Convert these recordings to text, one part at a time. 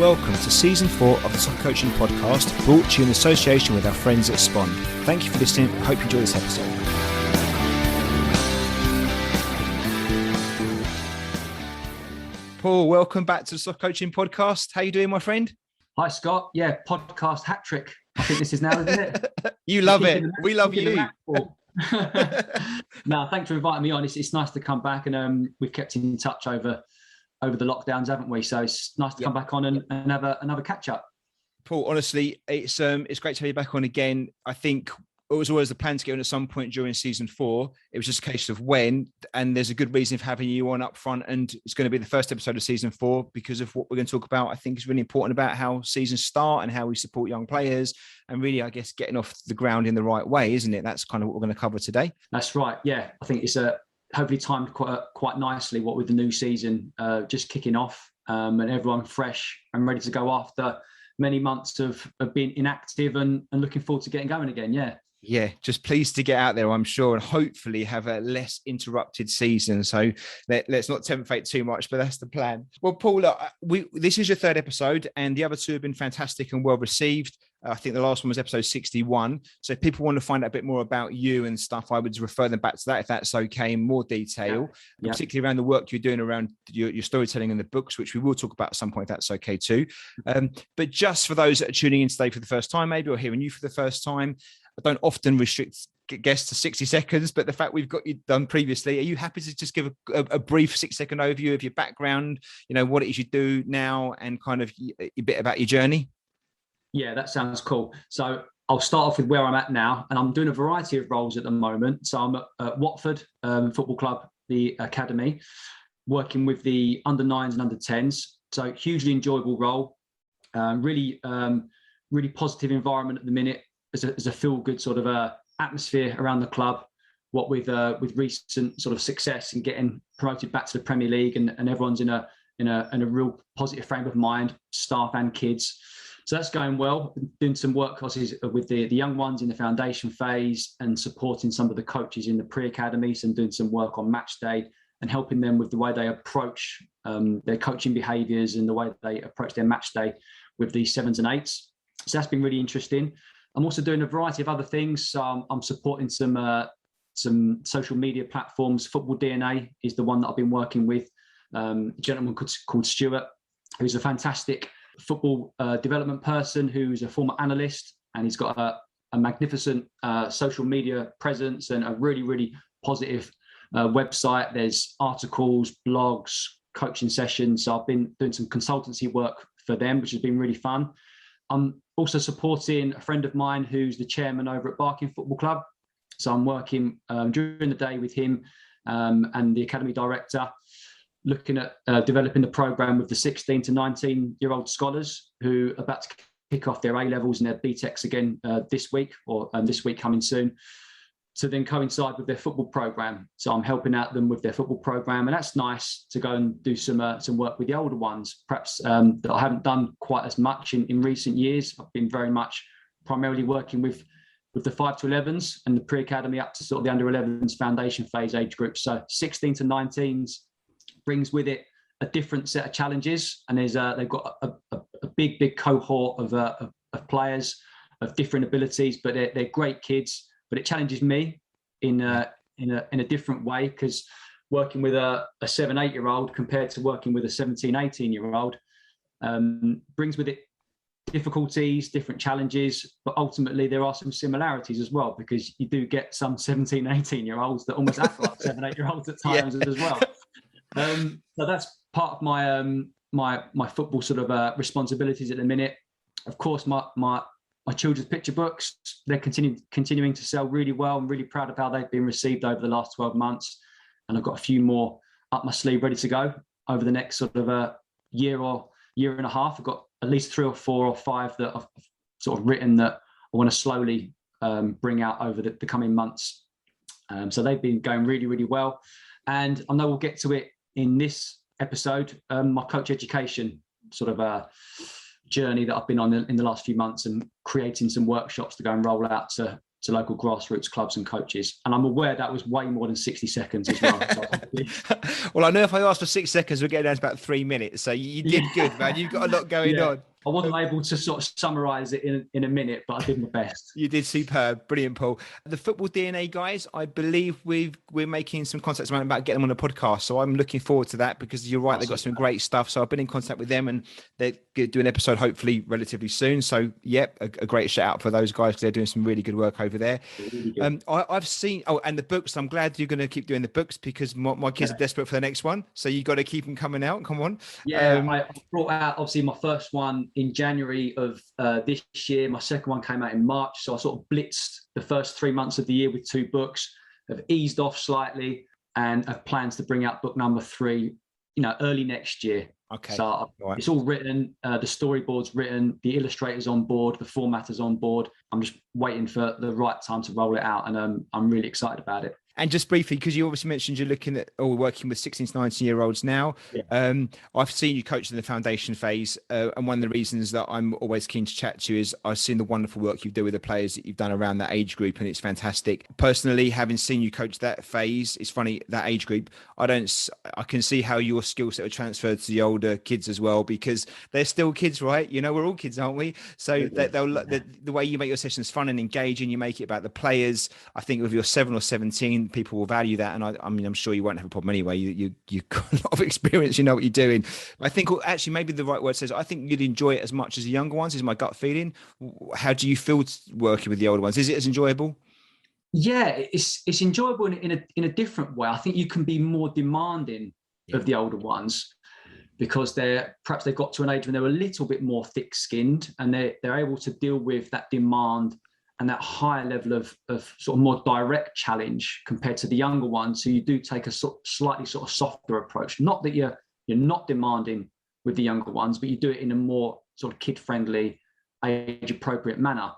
welcome to Season 4 of the Soccer Coaching Podcast, brought to you in association with our friends at Spond. Thank you for listening. I hope you enjoy this episode. Paul, welcome back to the Soccer Coaching Podcast. How you doing, my friend? Hi, Scott. Yeah, podcast hat trick. I think this is now, isn't it? You love it. We love you. No, thanks for inviting me on. It's nice to come back, and we've kept in touch over the lockdowns, haven't we? So it's nice to come back on and have another catch up. Paul, honestly, it's great to have you back on again. I think it was always the plan to get on at some point during season 4. It was just a case of when, and there's a good reason for having you on up front. And it's going to be the first episode of season 4 because of what we're going to talk about. I think it's really important about how seasons start and how we support young players, and really, I guess, getting off the ground in the right way, isn't it? That's kind of what we're going to cover today. That's right. Yeah, I think it's hopefully timed quite nicely. What with the new season just kicking off, and everyone fresh and ready to go after many months of being inactive and looking forward to getting going again. Yeah, just pleased to get out there, I'm sure, and hopefully have a less interrupted season. So let's not tempt fate too much, but that's the plan. Well, Paul, look, this is your 3rd episode, and the other 2 have been fantastic and well received. I think the last one was episode 61. So if people want to find out a bit more about you and stuff, I would refer them back to that, if that's okay, in more detail, particularly around the work you're doing around your storytelling and the books, which we will talk about at some point, if that's okay too. But just for those that are tuning in today for the first time, maybe, or hearing you for the first time, I don't often restrict guests to 60 seconds, but the fact we've got you done previously, are you happy to just give a brief 6-second overview of your background, what it is you do now, and kind of a bit about your journey? Yeah, that sounds cool. So I'll start off with where I'm at now, and I'm doing a variety of roles at the moment. So I'm at Watford Football Club, the academy, working with the under-9s and under-10s. So hugely enjoyable role, really positive environment at the minute. There's a feel-good sort of atmosphere around the club. What with recent sort of success in getting promoted back to the Premier League, and everyone's in a real positive frame of mind, staff and kids. So that's going well. Doing some work with the young ones in the foundation phase, and supporting some of the coaches in the pre-academies, and doing some work on match day and helping them with the way they approach their coaching behaviours and the way they approach their match day with the 7s and 8s. So that's been really interesting. I'm also doing a variety of other things. So I'm supporting some social media platforms. Football DNA is the one that I've been working with. A gentleman called Stuart, who's a fantastic football development person, who's a former analyst, and he's got a magnificent social media presence and a really, really positive website. There's articles, blogs, coaching sessions. So I've been doing some consultancy work for them, which has been really fun. I'm also supporting a friend of mine who's the chairman over at Barking Football Club. So I'm working during the day with him and the academy director, looking at developing the programme with the 16 to 19-year-old scholars who are about to kick off their A-levels and their BTECs again this week, or this week coming soon, to then coincide with their football programme. So I'm helping out them with their football programme, and that's nice to go and do some work with the older ones, perhaps that I haven't done quite as much in recent years. I've been very much primarily working with the 5 to 11s and the pre-academy up to sort of the under 11s foundation phase age group. So 16 to 19s brings with it a different set of challenges, and they've got a big cohort of players of different abilities, but they're great kids. But it challenges me in a different way, because working with a 7-8-year-old compared to working with a 17-18-year-old brings with it difficulties, different challenges, but ultimately there are some similarities as well, because you do get some 17-18-year-olds that almost act like 7-8-year-olds at times as well. So that's part of my football sort of responsibilities at the minute. Of course, my children's picture books, they're continuing to sell really well. I'm really proud of how they've been received over the last 12 months. And I've got a few more up my sleeve ready to go over the next sort of a year or year and a half. I've got at least 3 or 4 or 5 that I've sort of written that I want to slowly bring out over the coming months. So they've been going really, really well. And I know we'll get to it in this episode, my coach education sort of journey that I've been on in the last few months, and creating some workshops to go and roll out to to local grassroots clubs and coaches. And I'm aware that was way more than 60 seconds as well. Well, I know if I asked for 6 seconds, we're getting down to about 3 minutes. So you did good, man. You've got a lot going on. I wasn't able to sort of summarise it in a minute, but I did my best. You did superb. Brilliant, Paul. The Football DNA guys, I believe we're making some contacts about getting them on a podcast. So I'm looking forward to that, because you're right, they've got some great stuff. So I've been in contact with them, and they're going to do an episode hopefully relatively soon. So, yep, a great shout out for those guys, because they're doing some really good work over there. Really I've seen, and the books, I'm glad you're going to keep doing the books, because my kids are desperate for the next one. So you got to keep them coming out. Come on. Yeah, I brought out, obviously, my first one in January of this year. My second one came out in March. So I sort of blitzed the first 3 months of the year with 2 books, have eased off slightly, and have plans to bring out book number 3, early next year. Okay. So It's all written, the storyboard's written, the illustrator's on board, the formatter's on board. I'm just waiting for the right time to roll it out, and I'm really excited about it. And just briefly, because you obviously mentioned you're looking at or working with 16 to 19-year-olds now. Yeah. I've seen you coach in the foundation phase. And one of the reasons that I'm always keen to chat to you is I've seen the wonderful work you do with the players that you've done around that age group, and it's fantastic. Personally, having seen you coach that phase, it's funny, that age group, I can see how your skill set will transfer to the older kids as well, because they're still kids, right? We're all kids, aren't we? So the way you make your sessions fun and engaging, you make it about the players. I think with your 7 or 17, people will value that, and I mean, I'm sure you won't have a problem anyway. You've got a lot of experience, you know what you're doing. I think actually maybe the right word says I think you'd enjoy it as much as the younger ones, is my gut feeling. How do you feel working with the older ones? Is it as enjoyable? Yeah, it's enjoyable in a different way. I think you can be more demanding of the older ones, because they've got to an age when they're a little bit more thick-skinned, and they're able to deal with that demand and that higher level of sort of more direct challenge compared to the younger ones. So you do take a slightly sort of softer approach. Not that you're not demanding with the younger ones, but you do it in a more sort of kid-friendly, age-appropriate manner.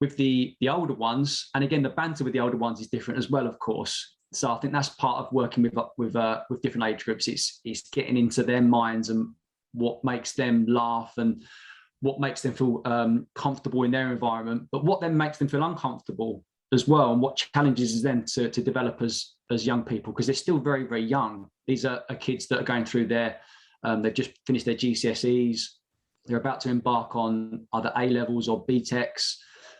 With the older ones, and again, the banter with the older ones is different as well, of course. So I think that's part of working with different age groups. It's getting into their minds and what makes them laugh and what makes them feel comfortable in their environment, but what then makes them feel uncomfortable as well, and what challenges them to develop as young people, because they're still very, very young. These are kids that are going through they've just finished their GCSEs. They're about to embark on either A-levels or BTECs.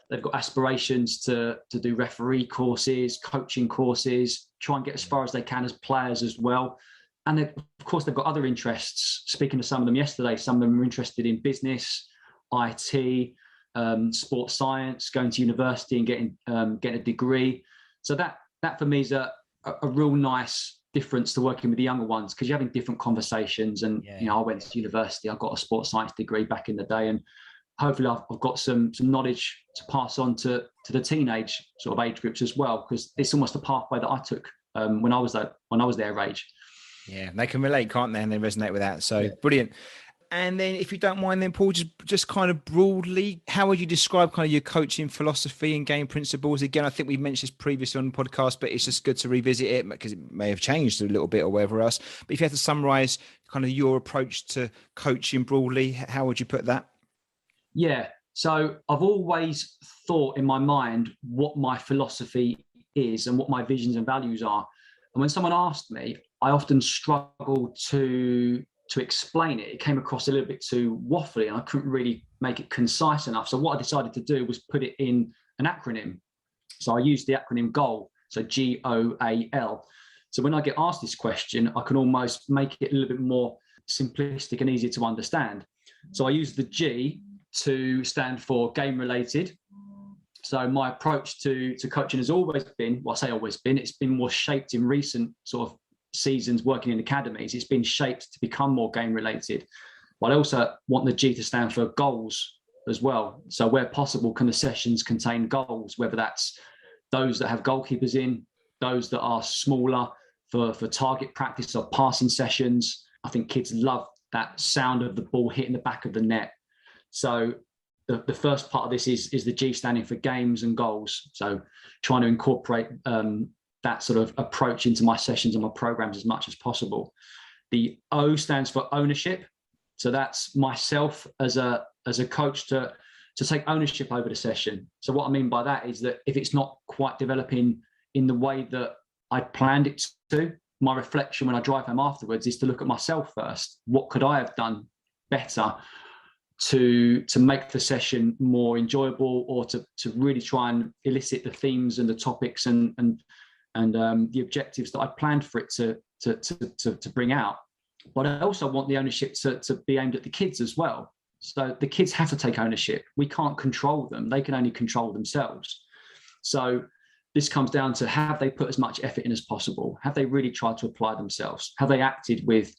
They've got aspirations to do referee courses, coaching courses, try and get as far as they can as players as well. And of course, they've got other interests. Speaking to some of them yesterday, some of them are interested in business, IT, sports science, going to university and getting a degree. So that for me is a real nice difference to working with the younger ones, because you're having different conversations. And I went to university, I got a sports science degree back in the day, and hopefully I've got some knowledge to pass on to the teenage sort of age groups as well, because it's almost a pathway that I took when I was their age. Yeah, they can relate, can't they? And they resonate with that. So brilliant. And then if you don't mind then, Paul, just kind of broadly, how would you describe kind of your coaching philosophy and game principles? Again, I think we've mentioned this previously on the podcast, but it's just good to revisit it because it may have changed a little bit or whatever else. But if you had to summarize kind of your approach to coaching broadly, how would you put that? Yeah. So I've always thought in my mind what my philosophy is and what my visions and values are. And when someone asked me, I often struggled to explain it. It came across a little bit too waffly and I couldn't really make it concise enough. So what I decided to do was put it in an acronym. So I used the acronym G.O.A.L, so G.O.A.L. So when I get asked this question, I can almost make it a little bit more simplistic and easier to understand. So I use the G to stand for game related. So my approach to coaching has always been, well, I say always been, it's been more shaped in recent sort of seasons working in academies. It's been shaped to become more game related. But I also want the G to stand for goals as well. So where possible, can the sessions contain goals, whether that's those that have goalkeepers in, those that are smaller for target practice or passing sessions. I think kids love that sound of the ball hitting the back of the net. So the first part of this is the G standing for games and goals. So trying to incorporate that sort of approach into my sessions and my programs as much as possible. The O stands for ownership. So that's myself as a coach to to take ownership over the session. So what I mean by that is that if it's not quite developing in the way that I planned it to, my reflection when I drive home afterwards is to look at myself first. What could I have done better to make the session more enjoyable, or to really try and elicit the themes and the topics and the objectives that I planned for it to bring out. But I also want the ownership to be aimed at the kids as well. So the kids have to take ownership. We can't control them. They can only control themselves. So this comes down to, have they put as much effort in as possible? Have they really tried to apply themselves? Have they acted with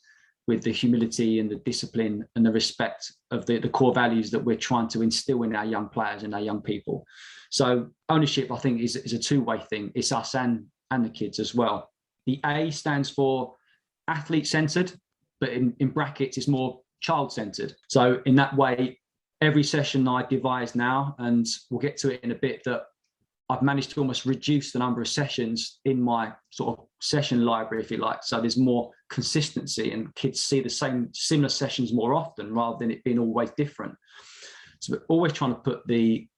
the humility and the discipline and the respect of the core values that we're trying to instill in our young players and our young people? So ownership, I think, is a two-way thing. It's us and the kids as well. The A stands for athlete-centered, but in brackets, it's more child-centered. So in that way, every session I devise now, and we'll get to it in a bit, that I've managed to almost reduce the number of sessions in my sort of session library, if you like. So there's more consistency and kids see the similar sessions more often rather than it being always different. So we're always trying to put the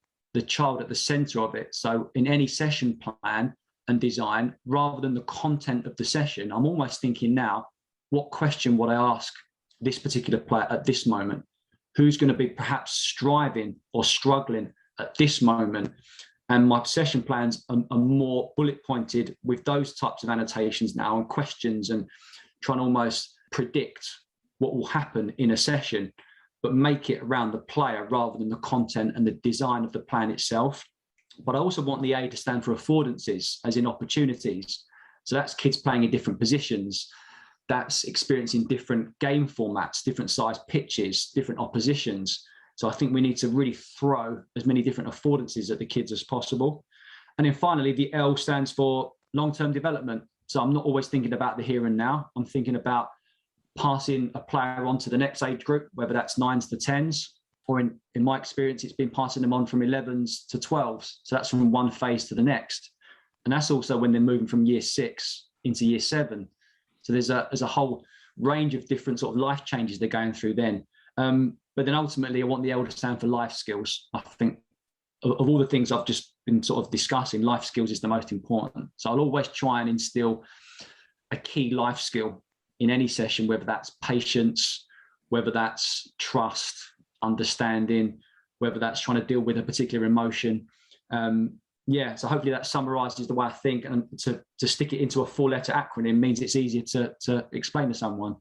child at the center of it. So in any session plan and design, rather than the content of the session, I'm almost thinking now, what question would I ask this particular player at this moment? Who's going to be perhaps striving or struggling at this moment? And my session plans are more bullet pointed with those types of annotations now and questions, and trying to almost predict what will happen in a session, but make it around the player rather than the content and the design of the plan itself. But I also want the A to stand for affordances, as in opportunities. So that's kids playing in different positions. That's experiencing different game formats, different size pitches, different oppositions. So I think we need to really throw as many different affordances at the kids as possible. And then finally, the L stands for long-term development. So I'm not always thinking about the here and now. I'm thinking about passing a player on to the next age group, whether that's 9s to 10s, or in my experience, it's been passing them on from 11s to 12s. So that's from one phase to the next. And that's also when they're moving from year 6 into year 7. So there's a whole range of different sort of life changes they're going through then. But then ultimately, I want the L to stand for life skills. I think of all the things I've just been sort of discussing, life skills is the most important. So I'll always try and instill a key life skill in any session, whether that's patience, whether that's trust, understanding, whether that's trying to deal with a particular emotion. So hopefully that summarizes the way I think, and to stick it into a 4-letter acronym means it's easier to explain to someone.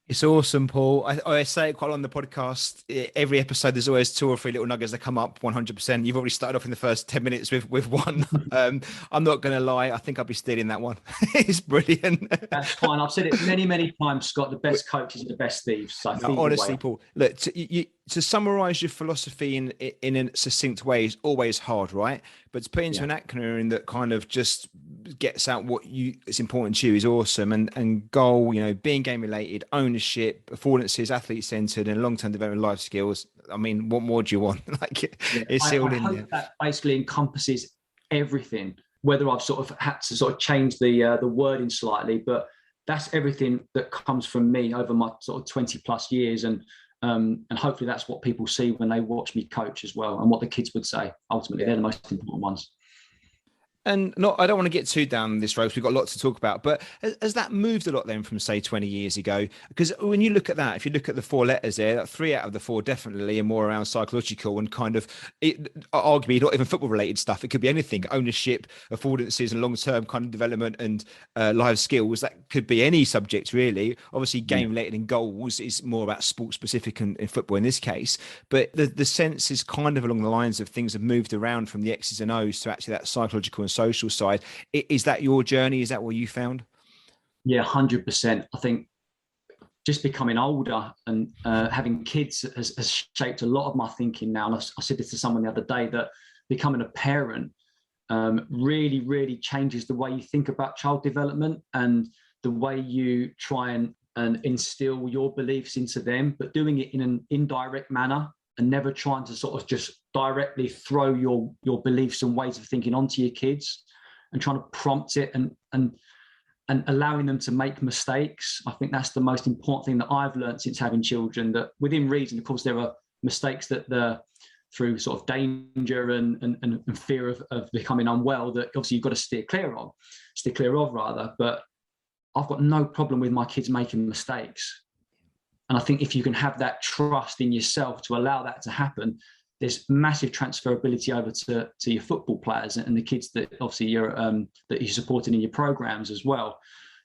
It's awesome, Paul. I say it quite a lot on the podcast. Every episode, there's always 2 or 3 little nuggets that come up 100%. You've already started off in the first 10 minutes with one. I'm not going to lie. I think I'll be stealing that one. It's brilliant. That's fine. I've said it many, many times, Scott. The best coaches are the best thieves. So no, honestly, Paul, look, to summarize your philosophy in a succinct way is always hard, right? But to put into an acronym that kind of just gets out what it's important to you is awesome. And goal, being game related, ownership, affordances, athlete centered, and long-term development life skills. I mean, what more do you want? It's sealed in there. That basically encompasses everything. Whether I've sort of had to sort of change the wording slightly, but that's everything that comes from me over my sort of 20 plus years. And hopefully that's what people see when they watch me coach as well, and what the kids would say. Ultimately, they're the most important ones. And I don't want to get too down this road, we've got a lot to talk about, but has that moved a lot then from, say, 20 years ago? Because when you look at that, if you look at the 4 letters there, 3 out of the 4 definitely are more around psychological and kind of, arguably, not even football related stuff. It could be anything: ownership, affordances, and long-term kind of development and life skills. That could be any subject, really. Obviously, game related and goals is more about sport specific and in football in this case. But the sense is kind of along the lines of things have moved around from the X's and O's to actually that psychological and social side. Is that your journey? Is that what you found? Yeah, 100%. I think just becoming older and having kids has shaped a lot of my thinking now. And I said this to someone the other day, that becoming a parent really, really changes the way you think about child development and the way you try and instill your beliefs into them, but doing it in an indirect manner and never trying to sort of just directly throw your beliefs and ways of thinking onto your kids, and trying to prompt it and allowing them to make mistakes. I think that's the most important thing that I've learned since having children, that within reason, of course, there are mistakes that the through sort of danger and fear of becoming unwell that obviously you've got to steer clear of rather. But I've got no problem with my kids making mistakes. And I think if you can have that trust in yourself to allow that to happen, there's massive transferability over to your football players and the kids that obviously that you're supporting in your programs as well.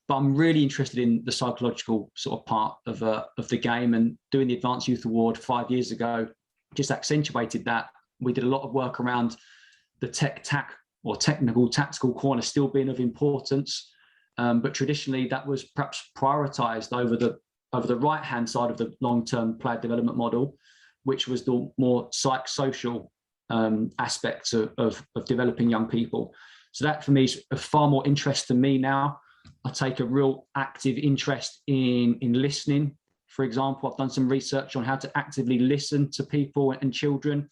But I'm really interested in the psychological sort of part of the game, and doing the Advanced Youth Award 5 years ago just accentuated that. We did a lot of work around the technical tactical corner still being of importance, but traditionally that was perhaps prioritized over the right-hand side of the long-term player development model, which was the more psychosocial aspects of developing young people. So that for me is of far more interest to me now. I take a real active interest in listening. For example, I've done some research on how to actively listen to people and children,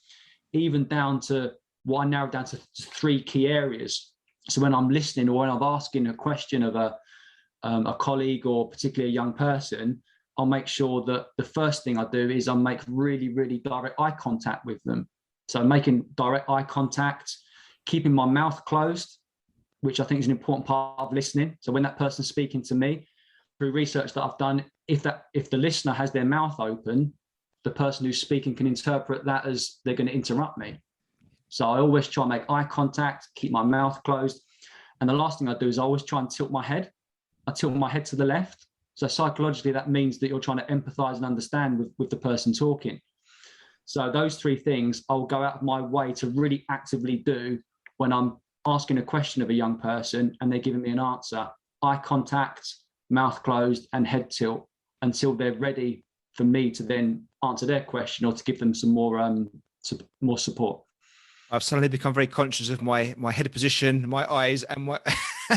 even down to what I narrowed down to 3 key areas. So when I'm listening or when I'm asking a question of a colleague or particularly a young person, I'll make sure that the first thing I do is I make really, really direct eye contact with them. So making direct eye contact, keeping my mouth closed, which I think is an important part of listening. So when that person's speaking to me, through research that I've done, if the listener has their mouth open, the person who's speaking can interpret that as they're going to interrupt me. So I always try and make eye contact, keep my mouth closed. And the last thing I do is I always try and tilt my head. I tilt my head to the left. So psychologically, that means that you're trying to empathize and understand with the person talking. So those 3 things I'll go out of my way to really actively do when I'm asking a question of a young person and they're giving me an answer. Eye contact, mouth closed, and head tilt until they're ready for me to then answer their question or to give them some more support. I've suddenly become very conscious of my head position, my eyes, and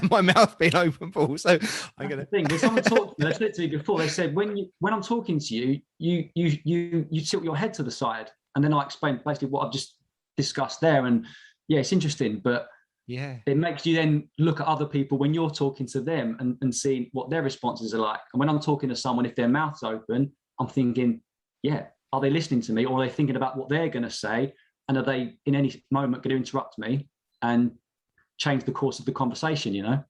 my mouth being open, Paul. So I'm going to think when someone talked to me, they said to me before, they said when I'm talking to you, you tilt your head to the side, and then I explained basically what I've just discussed there. And yeah, it's interesting, but yeah, it makes you then look at other people when you're talking to them and seeing what their responses are like. And when I'm talking to someone, if their mouth's open, I'm thinking, yeah, are they listening to me, or are they thinking about what they're going to say? And are they in any moment going to interrupt me and change the course of the conversation, you know?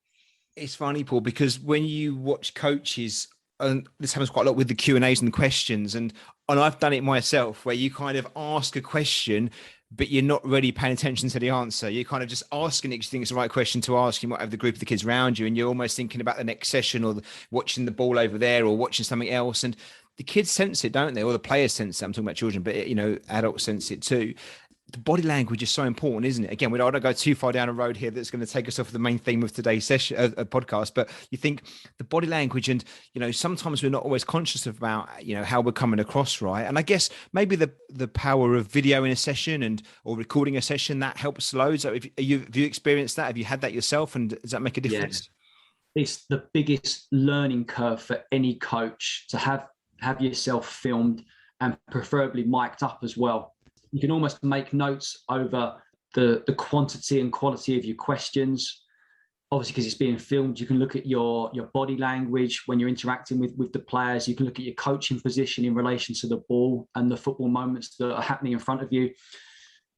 It's funny, Paul, because when you watch coaches, and this happens quite a lot with the Q&As and the questions, and I've done it myself, where you kind of ask a question, but you're not really paying attention to the answer. You're kind of just asking it because you think it's the right question to ask. You might have the group of the kids around you, and you're almost thinking about the next session or watching the ball over there or watching something else. And the kids sense it, don't they? Or the players sense it. I'm talking about children, but, you know, adults sense it too. The body language is so important, isn't it? Again, we don't go too far down a road here that's going to take us off the main theme of today's session, podcast. But you think the body language, and, you know, sometimes we're not always conscious about, you know, how we're coming across, right? And I guess maybe the power of video in a session or recording a session, that helps loads. Have you experienced that? Have you had that yourself? And does that make a difference? Yeah. It's the biggest learning curve for any coach to have yourself filmed and preferably mic'd up as well. You can almost make notes over the quantity and quality of your questions. Obviously, because it's being filmed, you can look at your body language when you're interacting with the players. You can look at your coaching position in relation to the ball and the football moments that are happening in front of you.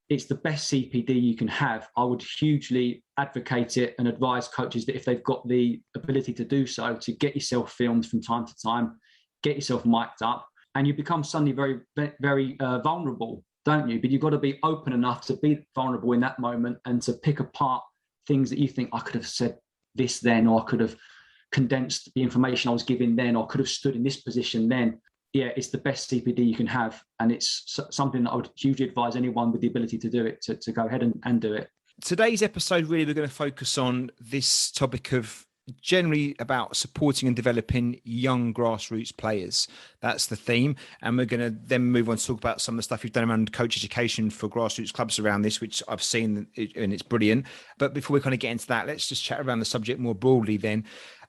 It's the best CPD you can have. I would hugely advocate it and advise coaches that if they've got the ability to do so, to get yourself filmed from time to time, get yourself mic'd up, and you become suddenly very, very vulnerable, don't you? But you've got to be open enough to be vulnerable in that moment and to pick apart things that you think, I could have said this then, or I could have condensed the information I was giving then, or could have stood in this position then. Yeah, it's the best CPD you can have. And it's something that I would hugely advise anyone with the ability to do it to go ahead and do it. Today's episode, really, we're going to focus on this topic of generally about supporting and developing young grassroots players. That's the theme. And we're going to then move on to talk about some of the stuff you've done around coach education for grassroots clubs around this, which I've seen and it's brilliant. But before we kind of get into that, let's just chat around the subject more broadly then.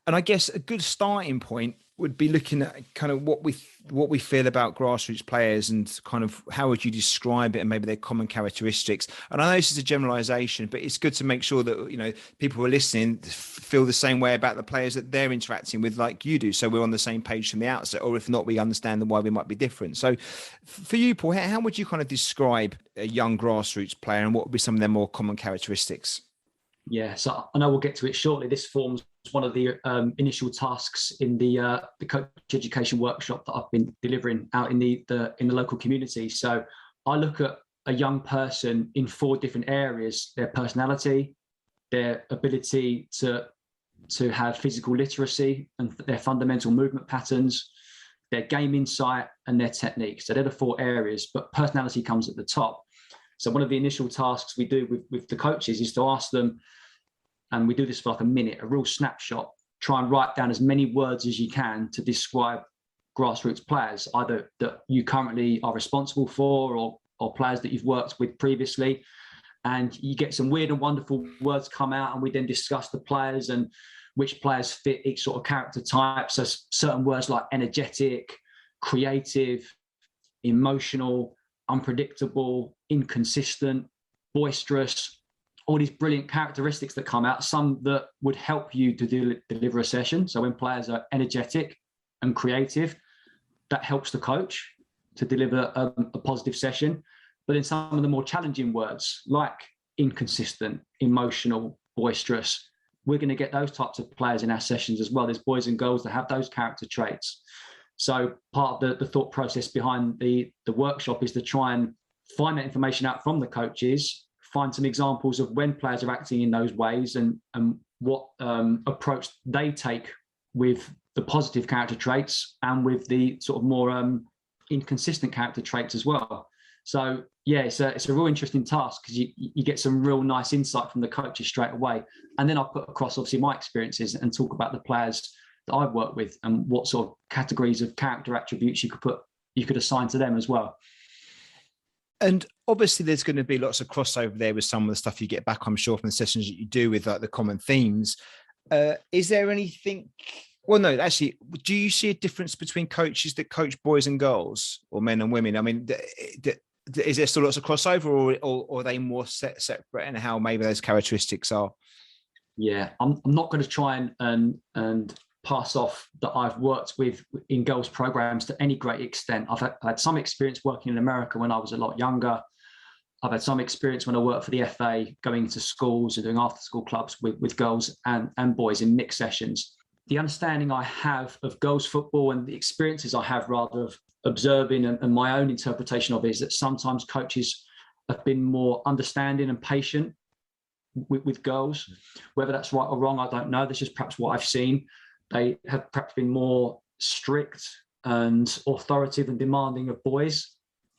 And I guess a good starting point would be looking at kind of what we feel about grassroots players and kind of how would you describe it and maybe their common characteristics. And I know this is a generalization, but it's good to make sure that, you know, people who are listening feel the same way about the players that they're interacting with like you do. So we're on the same page from the outset, or if not, we understand why we might be different. So for you, Paul, how would you kind of describe a young grassroots player and what would be some of their more common characteristics? Yeah, so I know we'll get to it shortly. This forms one of the initial tasks in the coach education workshop that I've been delivering out in the local community. So I look at a young person in 4 different areas: their personality, their ability to have physical literacy and their fundamental movement patterns, their game insight, and their technique. So they're the 4 areas, but personality comes at the top. So one of the initial tasks we do with the coaches is to ask them, and we do this for like a minute, a real snapshot, try and write down as many words as you can to describe grassroots players, either that you currently are responsible for or players that you've worked with previously. And you get some weird and wonderful words come out, and we then discuss the players and which players fit each sort of character type. So certain words like energetic, creative, emotional, unpredictable, inconsistent, boisterous, all these brilliant characteristics that come out, some that would help you to deliver a session. So when players are energetic and creative, that helps the coach to deliver a positive session. But then some of the more challenging words like inconsistent, emotional, boisterous, we're going to get those types of players in our sessions as well. There's boys and girls that have those character traits. So part of the thought process behind the workshop is to try and find that information out from the coaches, find some examples of when players are acting in those ways and what approach they take with the positive character traits and with the sort of more inconsistent character traits as well. So yeah, it's a real interesting task because you get some real nice insight from the coaches straight away. And then I put across obviously my experiences and talk about the players that I've worked with and what sort of categories of character attributes you could assign to them as well. And obviously there's going to be lots of crossover there with some of the stuff you get back, I'm sure, from the sessions that you do with like the common themes. Is there anything, well, no, actually, do you see a difference between coaches that coach boys and girls or men and women? I mean, is there still lots of crossover or are they more separate in how maybe those characteristics are? Yeah, I'm not going to try and pass off that I've worked with in girls programs to any great extent. I've had some experience working in America when I was a lot younger. I've had some experience when I worked for the FA, going into schools and doing after school clubs with girls and boys in mixed sessions. The understanding I have of girls football and the experiences I have rather of observing and my own interpretation of it is that sometimes coaches have been more understanding and patient with girls. Whether that's right or wrong, I don't know. This is perhaps what I've seen. They have perhaps been more strict and authoritative and demanding of boys.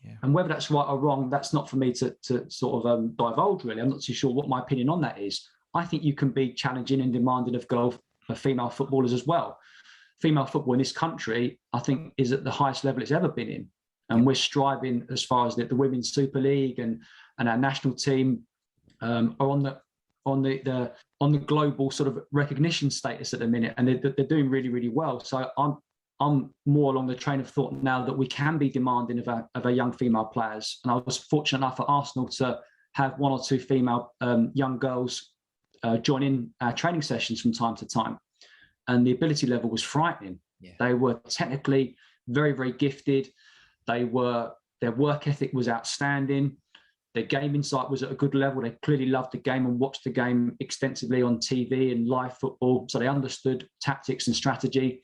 Yeah. And whether that's right or wrong, that's not for me to sort of divulge, really. I'm not too sure what my opinion on that is. I think you can be challenging and demanding of female footballers as well. Female football in this country, I think, is at the highest level it's ever been in. And we're striving as far as the Women's Super League and our national team are on the global sort of recognition status at the minute, and they're doing really, really well. So I'm more along the train of thought now that we can be demanding of our young female players. And I was fortunate enough at Arsenal to have 1 or 2 female young girls join in our training sessions from time to time, and the ability level was frightening. Yeah. They were technically very, very gifted. Their work ethic was outstanding. Their game insight was at a good level. They clearly loved the game and watched the game extensively on TV and live football. So they understood tactics and strategy.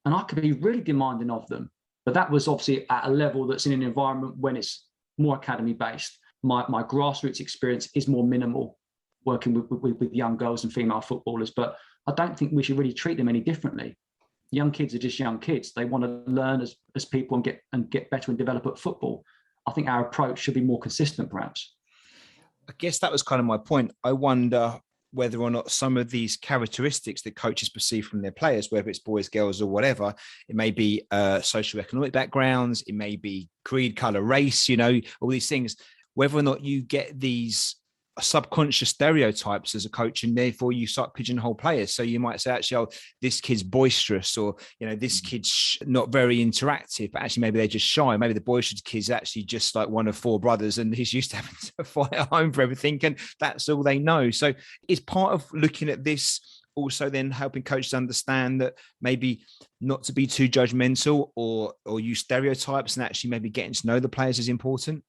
And I could be really demanding of them. But that was obviously at a level that's in an environment when it's more academy-based. My grassroots experience is more minimal, working with young girls and female footballers. But I don't think we should really treat them any differently. Young kids are just young kids. They want to learn as people and get better and develop at football. I think our approach should be more consistent, perhaps. I guess that was kind of my point. I wonder whether or not some of these characteristics that coaches perceive from their players, whether it's boys, girls, or whatever, it may be socioeconomic backgrounds, it may be creed, color, race, all these things, whether or not you get these subconscious stereotypes as a coach, and therefore you start pigeonhole players. So you might say, actually, oh, this kid's boisterous, or this kid's not very interactive, but actually maybe they're just shy. Maybe the boisterous kid's actually just like one of four brothers, and he's used to having to fight at home for everything, and that's all they know. So it's part of looking at this. Also then helping coaches understand that maybe not to be too judgmental or use stereotypes, and actually maybe getting to know the players is important.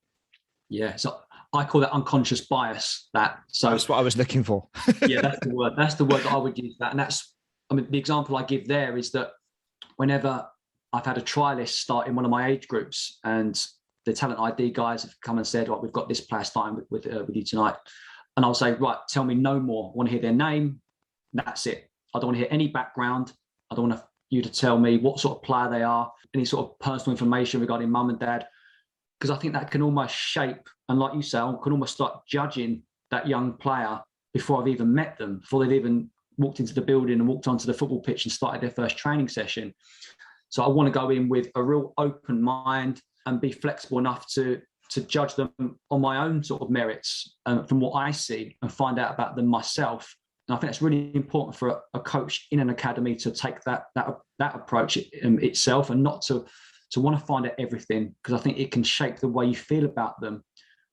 Yeah, so I call that unconscious bias. So that's what I was looking for. Yeah, that's the word. That's the word that I would use. That, and the example I give there is that whenever I've had a trialist start in one of my age groups, and the talent ID guys have come and said, "Well, we've got this player starting with you tonight," and I'll say, "Right, tell me no more. I want to hear their name. That's it. I don't want to hear any background. I don't want you to tell me what sort of player they are, any sort of personal information regarding mum and dad, because I think that can almost shape, and like you say, I can almost start judging that young player before I've even met them, before they've even walked into the building and walked onto the football pitch and started their first training session. So I want to go in with a real open mind and be flexible enough to judge them on my own sort of merits from what I see, and find out about them myself. And I think that's really important for a coach in an academy to take that approach itself, and not to want to find out everything, because I think it can shape the way you feel about them.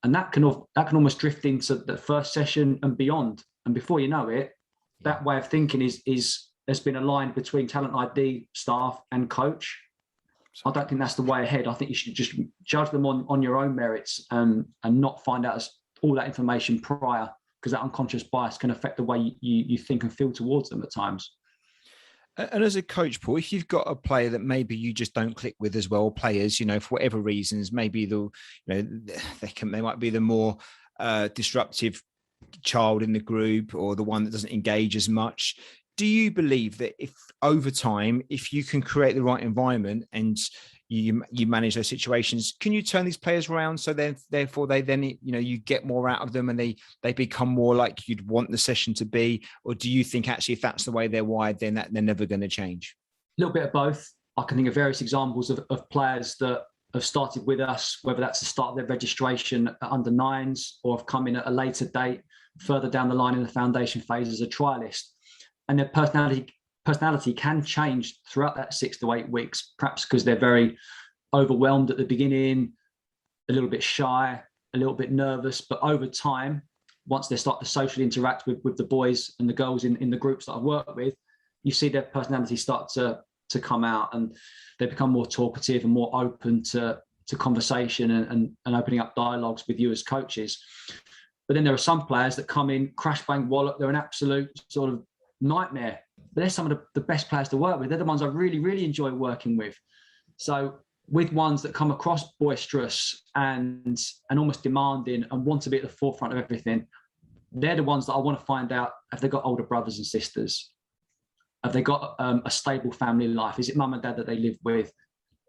And that can almost drift into the first session and beyond. And before you know it, that way of thinking has been aligned between talent ID staff and coach. I don't think that's the way ahead. I think you should just judge them on your own merits, and not find out all that information prior, because that unconscious bias can affect the way you think and feel towards them at times. And as a coach, Paul, if you've got a player that maybe you just don't click with as well, players, for whatever reasons, maybe they might be the more disruptive child in the group, or the one that doesn't engage as much. Do you believe that if over time, if you can create the right environment and you manage those situations, can you turn these players around? So then, therefore, you get more out of them, and they become more like you'd want the session to be? Or do you think actually, if that's the way they're wired, then they're never going to change? A little bit of both. I can think of various examples of players that have started with us, whether that's the start of their registration at under nines, or have come in at a later date, further down the line in the foundation phase as a trialist. And their personality can change throughout that 6 to 8 weeks, perhaps because they're very overwhelmed at the beginning, a little bit shy, a little bit nervous. But over time, once they start to socially interact with the boys and the girls in the groups that I've worked with, you see their personality start to come out, and they become more talkative and more open to conversation and opening up dialogues with you as coaches. But then there are some players that come in, crash, bang, wallop. They're an absolute sort of nightmare. But they're some of the best players to work with. They're the ones I really, really enjoy working with. So with ones that come across boisterous and almost demanding and want to be at the forefront of everything, they're the ones that I want to find out, have they got older brothers and sisters? Have they got a stable family life? Is it mum and dad that they live with?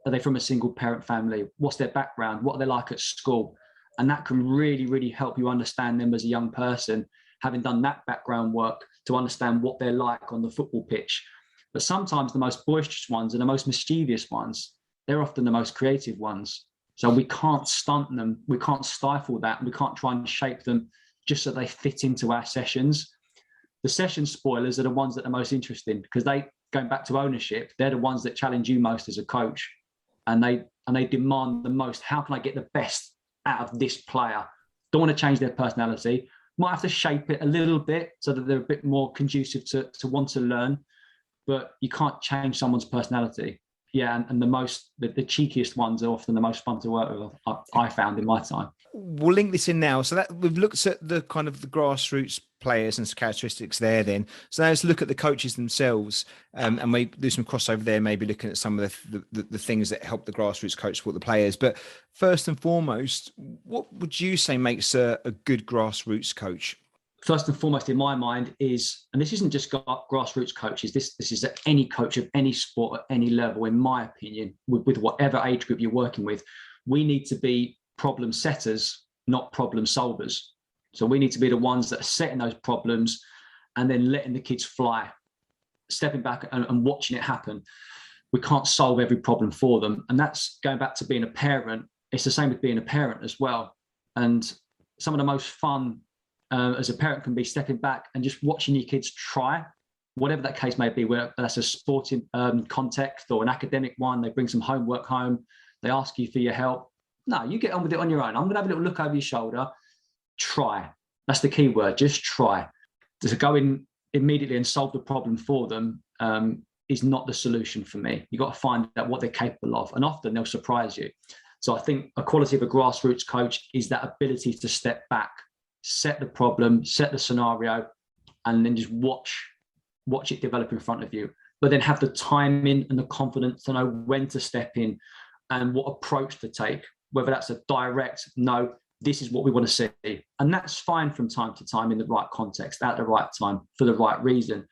Are they from a single parent family? What's their background? What are they like at school? And that can really, really help you understand them as a young person, having done that background work, to understand what they're like on the football pitch. But sometimes the most boisterous ones and the most mischievous ones, they're often the most creative ones. So we can't stunt them. We can't stifle that. We can't try and shape them just so they fit into our sessions. The session spoilers are the ones that are most interesting, because going back to ownership, they're the ones that challenge you most as a coach. And they demand the most. How can I get the best out of this player? Don't want to change their personality. Might have to shape it a little bit so that they're a bit more conducive to want to learn, but you can't change someone's personality. Yeah, and the cheekiest ones are often the most fun to work with, I found in my time. We'll link this in now. So that we've looked at the kind of the grassroots players and characteristics there then. So now let's look at the coaches themselves, and we do some crossover there, maybe looking at some of the things that help the grassroots coach support the players. But first and foremost, what would you say makes a good grassroots coach? First and foremost in my mind is, and this isn't just grassroots coaches, this is any coach of any sport at any level, in my opinion, with whatever age group you're working with, we need to be problem setters, not problem solvers. So we need to be the ones that are setting those problems and then letting the kids fly, stepping back and watching it happen. We can't solve every problem for them. And that's going back to being a parent. It's the same with being a parent as well. And some of the most fun as a parent can be stepping back and just watching your kids try, whatever that case may be, whether that's a sporting context or an academic one. They bring some homework home, they ask you for your help. No, you get on with it on your own. I'm going to have a little look over your shoulder. Try. That's the key word. Just try. To go in immediately and solve the problem for them is not the solution for me. You've got to find out what they're capable of, and often they'll surprise you. So I think a quality of a grassroots coach is that ability to step back, set the problem, set the scenario, and then just watch it develop in front of you. But then have the timing and the confidence to know when to step in and what approach to take, whether that's a direct, no, this is what we want to see. And that's fine from time to time in the right context, at the right time, for the right reason.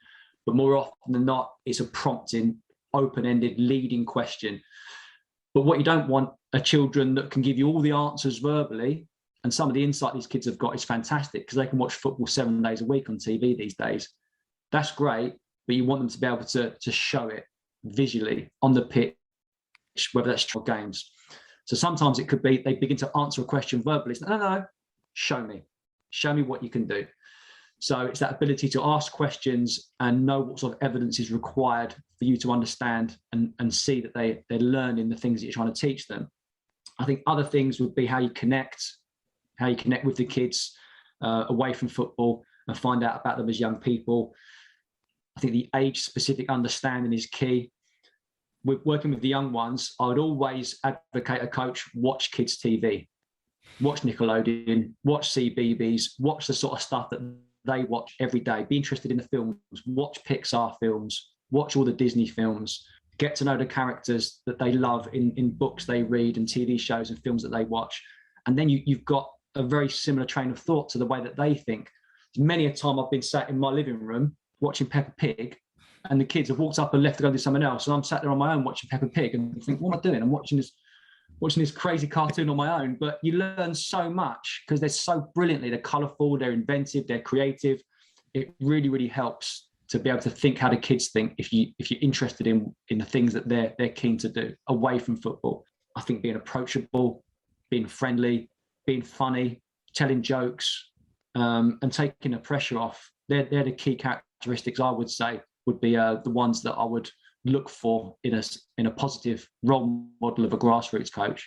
But more often than not, it's a prompting, open-ended, leading question. But what you don't want are children that can give you all the answers verbally. And some of the insight these kids have got is fantastic because they can watch football 7 days a week on TV these days. That's great, but you want them to be able to show it visually on the pitch, whether that's games. So sometimes it could be they begin to answer a question verbally. It's, no, show me what you can do. So it's that ability to ask questions and know what sort of evidence is required for you to understand and see that they're learning the things that you're trying to teach them. I think other things would be how you connect with the kids away from football and find out about them as young people. I think the age-specific understanding is key. With working with the young ones, I would always advocate a coach watch kids' TV, watch Nickelodeon, watch CBeebies, watch the sort of stuff that they watch every day. Be interested in the films, watch Pixar films, watch all the Disney films, get to know the characters that they love in books they read and TV shows and films that they watch. And then you've got a very similar train of thought to the way that they think. Many a time I've been sat in my living room watching Peppa Pig, and the kids have walked up and left to go do something else, and I'm sat there on my own watching Peppa Pig and think, what am I doing? I'm watching this crazy cartoon on my own. But you learn so much because they're so brilliantly, they're colourful, they're inventive, they're creative. It really, really helps to be able to think how the kids think if you're interested in the things that they're keen to do away from football. I think being approachable, being friendly, being funny, telling jokes, and taking the pressure off, they're the key characteristics I would say would be the ones that I would look for in a positive role model of a grassroots coach.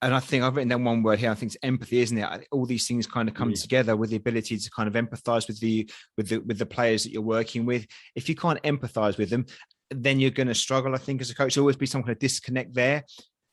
And I think I've written down one word here. I think it's empathy, isn't it? All these things kind of come together with the ability to kind of empathize with the players that you're working with. If you can't empathize with them, then you're going to struggle. I think as a coach, there'll always be some kind of disconnect there.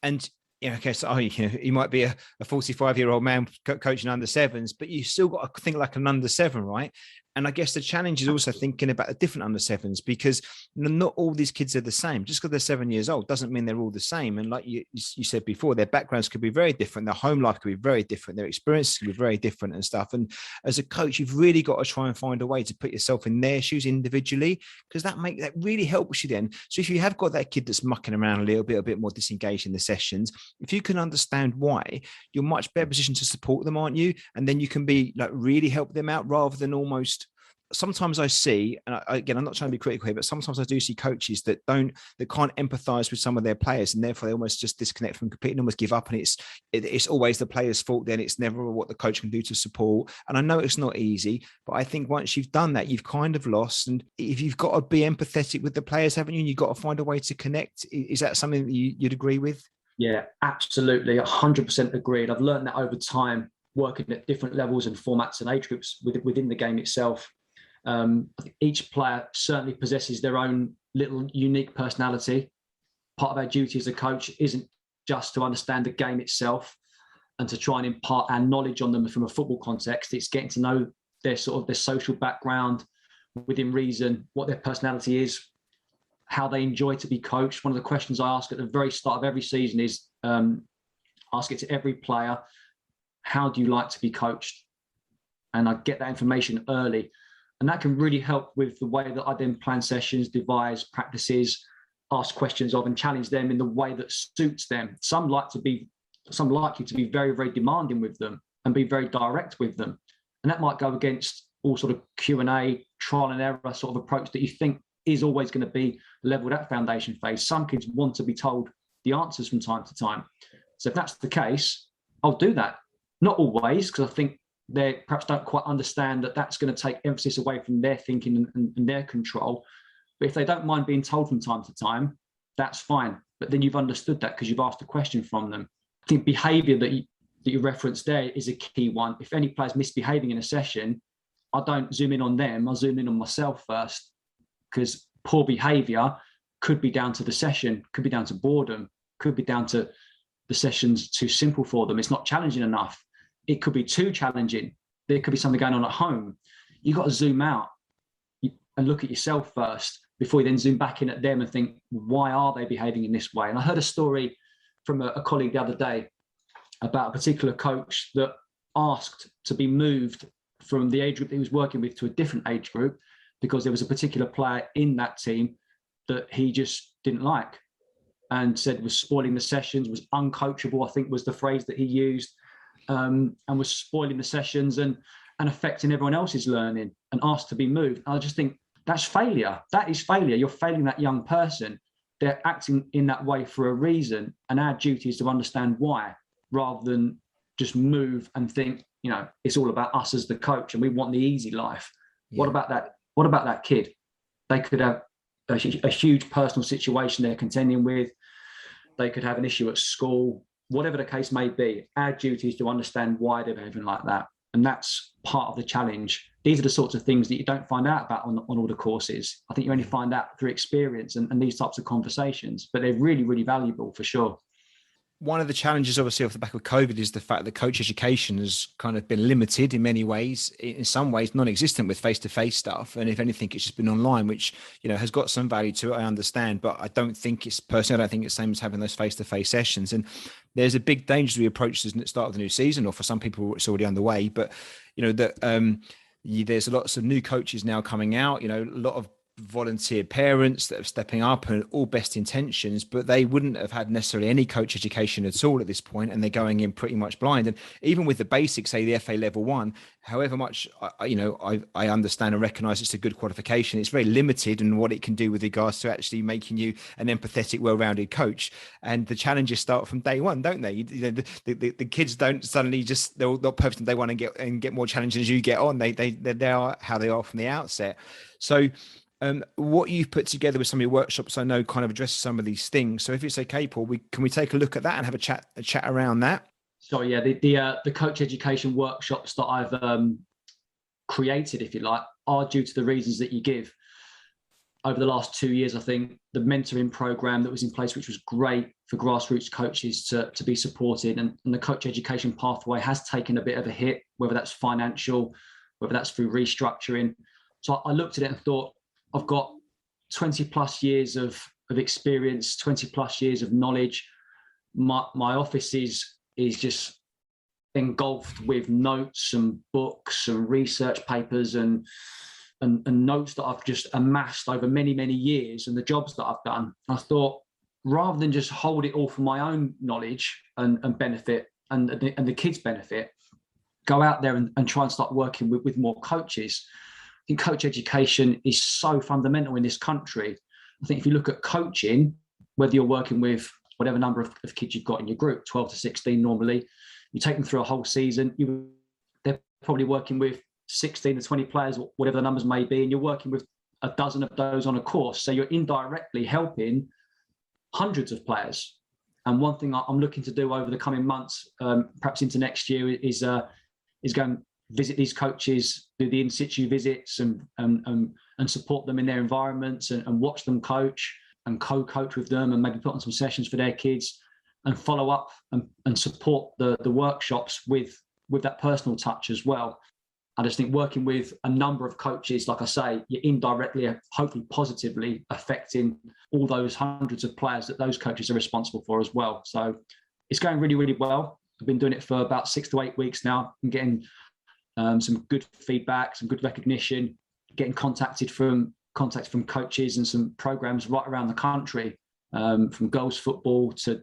And okay, so you might be a 45-year-old man coaching under sevens, but you still got to think like an under seven, right? And I guess the challenge is also thinking about the different under sevens, because not all these kids are the same. Just because they're 7 years old doesn't mean they're all the same. And like you said before, their backgrounds could be very different. Their home life could be very different. Their experiences could be very different and stuff. And as a coach, you've really got to try and find a way to put yourself in their shoes individually, because that really helps you then. So if you have got that kid that's mucking around a bit more disengaged in the sessions, if you can understand why, you're much better positioned to support them, aren't you? And then you can be like really help them out rather than almost. Sometimes I see, and again, I'm not trying to be critical here, but sometimes I do see coaches that can't empathise with some of their players, and therefore they almost just disconnect from competing, almost give up, and it's always the player's fault. Then it's never what the coach can do to support. And I know it's not easy, but I think once you've done that, you've kind of lost. And if you've got to be empathetic with the players, haven't you? And you've got to find a way to connect. Is that something that you'd agree with? Yeah, absolutely, 100% agreed. I've learned that over time, working at different levels and formats and age groups within the game itself. I think each player certainly possesses their own little unique personality. Part of our duty as a coach isn't just to understand the game itself and to try and impart our knowledge on them from a football context. It's getting to know their social background within reason, what their personality is, how they enjoy to be coached. One of the questions I ask at the very start of every season is, ask it to every player, how do you like to be coached? And I get that information early. And that can really help with the way that I then plan sessions, devise practices, ask questions of and challenge them in the way that suits them. Some like you to be very, very demanding with them and be very direct with them. And that might go against all sort of Q&A, trial and error sort of approach that you think is always going to be leveled at foundation phase. Some kids want to be told the answers from time to time. So if that's the case, I'll do that. Not always, because I think they perhaps don't quite understand that that's going to take emphasis away from their thinking and their control. But if they don't mind being told from time to time, that's fine. But then you've understood that because you've asked a question from them. I think behaviour that you referenced there is a key one. If any player's misbehaving in a session, I don't zoom in on them. I zoom in on myself first, because poor behaviour could be down to the session, could be down to boredom, could be down to the session's too simple for them. It's not challenging enough. It could be too challenging. There could be something going on at home. You've got to zoom out and look at yourself first before you then zoom back in at them and think, why are they behaving in this way? And I heard a story from a colleague the other day about a particular coach that asked to be moved from the age group that he was working with to a different age group because there was a particular player in that team that he just didn't like and said was spoiling the sessions, was uncoachable, I think was the phrase that he used, and was spoiling the sessions and affecting everyone else's learning, and asked to be moved. And I just think that's failure. That is failure. You're failing that young person. They're acting in that way for a reason, and our duty is to understand why, rather than just move and think, it's all about us as the coach and we want the easy life. Yeah. What about that? What about that kid? They could have a huge personal situation they're contending with. They could have an issue at school, whatever the case may be. Our duty is to understand why they're behaving like that. And that's part of the challenge. These are the sorts of things that you don't find out about on all the courses. I think you only find out through experience and these types of conversations, but they're really, really valuable for sure. One of the challenges, obviously, off the back of COVID is the fact that coach education has kind of been limited in many ways, in some ways non-existent with face-to-face stuff. And if anything, it's just been online, which, has got some value to it, I understand. But I don't think it's the same as having those face-to-face sessions. And there's a big danger as we approach the start of the new season, or for some people, it's already underway. But, there's lots of new coaches now coming out, a lot of volunteer parents that are stepping up and all best intentions, but they wouldn't have had necessarily any coach education at all at this point, and they're going in pretty much blind. And even with the basics, say the FA level 1, however much I understand and recognize it's a good qualification, it's very limited in what it can do with regards to actually making you an empathetic, well-rounded coach. And the challenges start from day one, don't they? The kids don't suddenly they're not perfect on day one and get more challenging as you get on. They are how they are from the outset. So what you've put together with some of your workshops, I know, kind of addresses some of these things. So if it's okay, Paul, can we take a look at that and have a chat around that? So yeah, the coach education workshops that I've created, if you like, are due to the reasons that you give. Over the last 2 years, I think the mentoring program that was in place, which was great for grassroots coaches to be supported, and the coach education pathway has taken a bit of a hit, whether that's financial, whether that's through restructuring. So I looked at it and thought, I've got 20 plus years of experience, 20 plus years of knowledge. My office is just engulfed with notes and books and research papers and notes that I've just amassed over many, many years, and the jobs that I've done. I thought, rather than just hold it all for my own knowledge and benefit and the kids' benefit, go out there and try and start working with more coaches. I think coach education is so fundamental in this country. I think if you look at coaching, whether you're working with whatever number of kids you've got in your group, 12 to 16 normally, you take them through a whole season, they're probably working with 16 to 20 players, whatever the numbers may be, and you're working with a dozen of those on a course. So you're indirectly helping hundreds of players. And one thing I'm looking to do over the coming months, perhaps into next year, is go and visit these coaches, do the in-situ visits and support them in their environments and watch them coach and co-coach with them, and maybe put on some sessions for their kids and follow up and support the workshops with that personal touch as well. I just think working with a number of coaches, like I say, you're indirectly, hopefully positively affecting all those hundreds of players that those coaches are responsible for as well. So it's going really, really well. I've been doing it for about 6 to 8 weeks now and getting some good feedback, some good recognition, getting contacted from coaches and some programs right around the country, from girls football to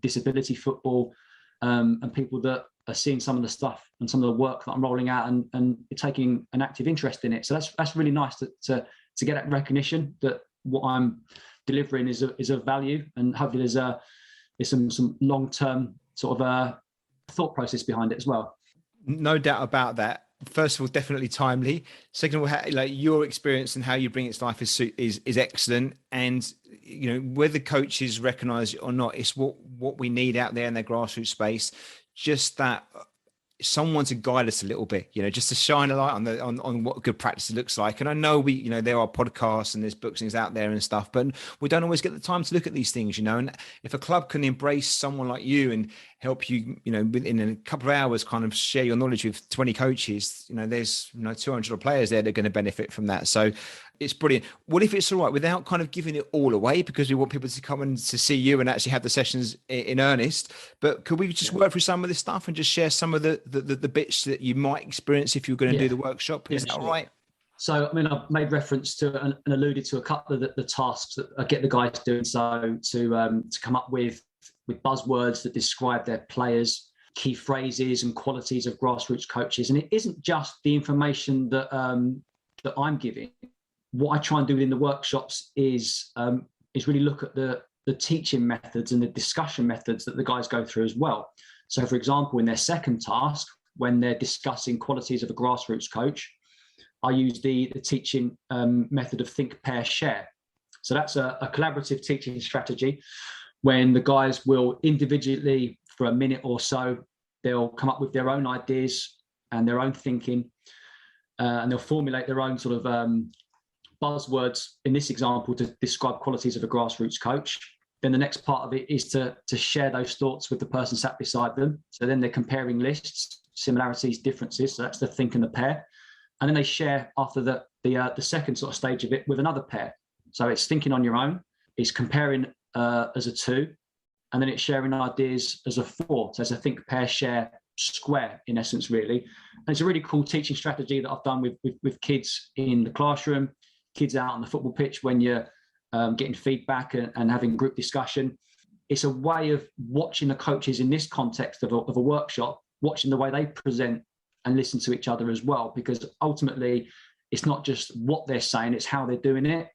disability football, and people that are seeing some of the stuff and some of the work that I'm rolling out and taking an active interest in it. So that's really nice to get that recognition that what I'm delivering is of value, and hopefully there's some long-term sort of thought process behind it as well. No doubt about that. First of all, definitely timely. Second of all, like your experience and how you bring it to life is excellent. And whether coaches recognise it or not, it's what we need out there in their grassroots space. Just that someone to guide us a little bit, just to shine a light on what good practice looks like. And I know there are podcasts and there's books and things out there and stuff, but we don't always get the time to look at these things, and if a club can embrace someone like you and help you, within a couple of hours, kind of share your knowledge with 20 coaches, there's 200 players there that are going to benefit from that. So it's brilliant. What if it's all right, without kind of giving it all away, because we want people to come and to see you and actually have the sessions in earnest, but could we just work through some of this stuff and just share some of the bits that you might experience if you're going to do the workshop? Is that all right? So, I mean, I've made reference to and alluded to a couple of the tasks that I get the guys doing. So to come up with buzzwords that describe their players, key phrases and qualities of grassroots coaches. And it isn't just the information that I'm giving. What I try and do in the workshops is really look at the teaching methods and the discussion methods that the guys go through as well. So, for example, in their second task, when they're discussing qualities of a grassroots coach, I use the teaching method of think, pair, share. So that's a collaborative teaching strategy when the guys will individually, for a minute or so, they'll come up with their own ideas and their own thinking, and they'll formulate their own sort of buzzwords, in this example, to describe qualities of a grassroots coach. Then the next part of it is to share those thoughts with the person sat beside them. So then they're comparing lists, similarities, differences. So that's the think and the pair. And then they share after the second sort of stage of it with another pair. So it's thinking on your own, it's comparing as a 2, and then it's sharing ideas as a 4. So it's a think, pair, share square, in essence, really. And it's a really cool teaching strategy that I've done with kids in the classroom, kids out on the football pitch when you're getting feedback and having group discussion. It's a way of watching the coaches in this context of a workshop, watching the way they present and listen to each other as well, because ultimately it's not just what they're saying, it's how they're doing it.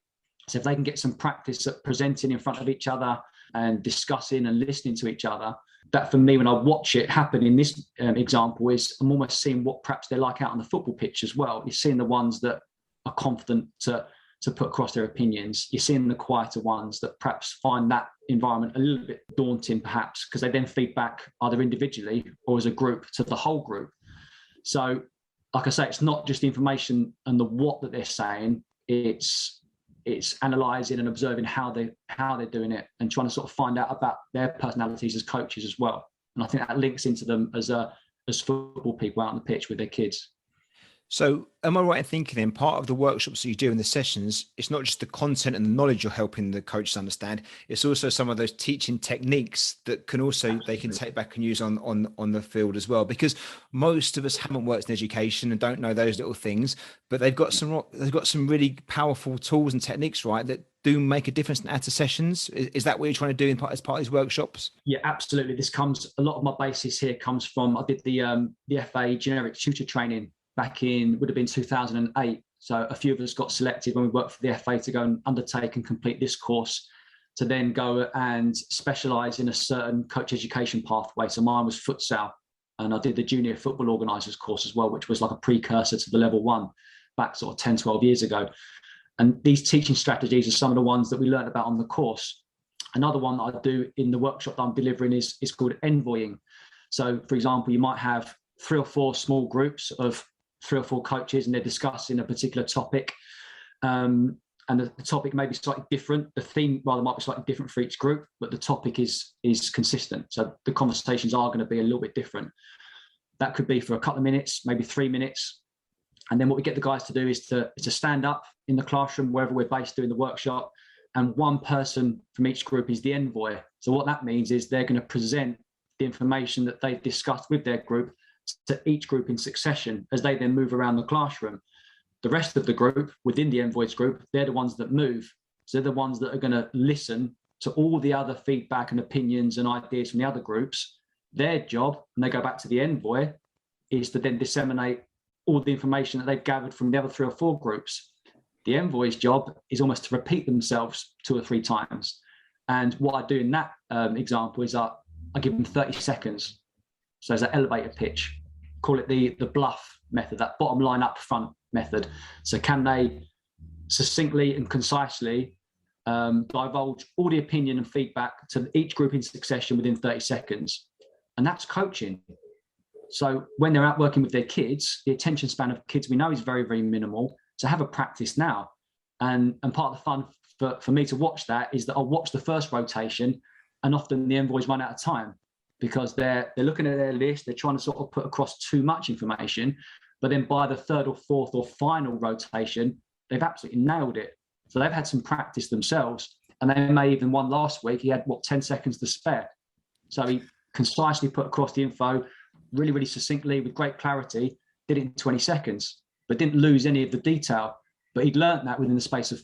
So if they can get some practice at presenting in front of each other and discussing and listening to each other, that for me, when I watch it happen in this example, is I'm almost seeing what perhaps they're like out on the football pitch as well. You're seeing the ones that are confident to put across their opinions. You're seeing the quieter ones that perhaps find that environment a little bit daunting, perhaps, because they then feed back either individually or as a group to the whole group. So, like I say, it's not just the information and the what that they're saying, it's analysing and observing how they're doing it and trying to sort of find out about their personalities as coaches as well. And I think that links into them as football people out on the pitch with their kids. So am I right in thinking then part of the workshops that you do in the sessions, it's not just the content and the knowledge you're helping the coaches understand, it's also some of those teaching techniques that can also, they can take back and use on the field as well, because most of us haven't worked in education and don't know those little things, but they've got some really powerful tools and techniques, right, that do make a difference in add to sessions. Is that what you're trying to do as part of these workshops? Yeah, absolutely. A lot of my basis here comes from, I did the FA generic tutor training back in, would have been 2008. So a few of us got selected when we worked for the FA to go and undertake and complete this course, to then go and specialise in a certain coach education pathway. So mine was futsal, and I did the junior football organisers course as well, which was like a precursor to the level 1 back sort of 10, 12 years ago. And these teaching strategies are some of the ones that we learned about on the course. Another one that I do in the workshop that I'm delivering is called envoying. So, for example, you might have 3 or 4 small groups of 3 or 4 coaches, and they're discussing a particular topic. And the topic may be slightly different. The theme rather might be slightly different for each group, but the topic is consistent. So the conversations are going to be a little bit different. That could be for a couple of minutes, maybe 3 minutes. And then what we get the guys to do is to stand up in the classroom, wherever we're based doing the workshop, and one person from each group is the envoy. So what that means is they're going to present the information that they've discussed with their group to each group in succession as they then move around the classroom. The rest of the group within the envoys group, they're the ones that move. So they're the ones that are going to listen to all the other feedback and opinions and ideas from the other groups. Their job, when they go back to the envoy, is to then disseminate all the information that they've gathered from the other 3 or 4 groups. The envoy's job is almost to repeat themselves 2 or 3 times. And what I do in that example is I give them 30 seconds. So it's an elevator pitch. call it the bluff method, that bottom line up front method. So can they succinctly and concisely divulge all the opinion and feedback to each group in succession within 30 seconds? And that's coaching. So when they're out working with their kids, the attention span of kids we know is very, very minimal. So have a practice now. And part of the fun for me to watch that is that I'll watch the first rotation, and often the envoys run out of time because they're looking at their list, they're trying to sort of put across too much information, but then by the third or fourth or final rotation, they've absolutely nailed it. So they've had some practice themselves, and they may even one last week, he had 10 seconds to spare. So he concisely put across the info really, really succinctly with great clarity, did it in 20 seconds, but didn't lose any of the detail. But he'd learnt that within the space of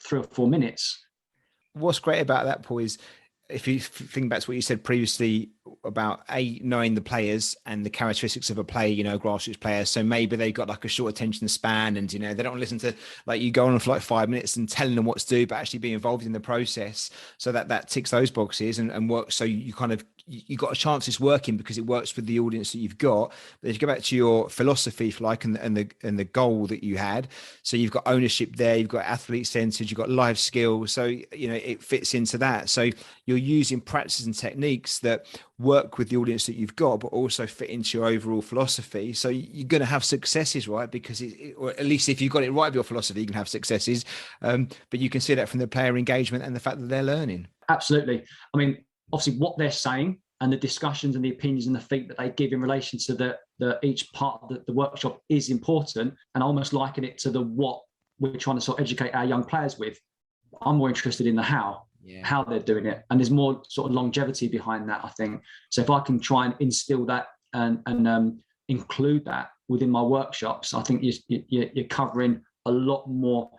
3 or 4 minutes. What's great about that, Paul, is if you think back to what you said previously about knowing the players and the characteristics of a player, a grassroots player. So maybe they got like a short attention span, and they don't listen to, like, you go on for like 5 minutes and telling them what to do, but actually be involved in the process. So that ticks those boxes and works. So you got a chance it's working because it works with the audience that you've got. But if you go back to your philosophy, if you like, and the goal that you had, so you've got ownership there, you've got athlete centered, you've got life skills. So, it fits into that. So you're using practices and techniques that work with the audience that you've got, but also fit into your overall philosophy. So you're going to have successes, right? Because or at least if you've got it right with your philosophy, you can have successes. But you can see that from the player engagement and the fact that they're learning. Absolutely. I mean, obviously what they're saying and the discussions and the opinions and the feedback that they give in relation to the each part of the workshop is important, and I almost liken it to what we're trying to sort of educate our young players with. I'm more interested in the how they're doing it. And there's more sort of longevity behind that, I think. So if I can try and instill that and include that within my workshops, I think you're covering a lot more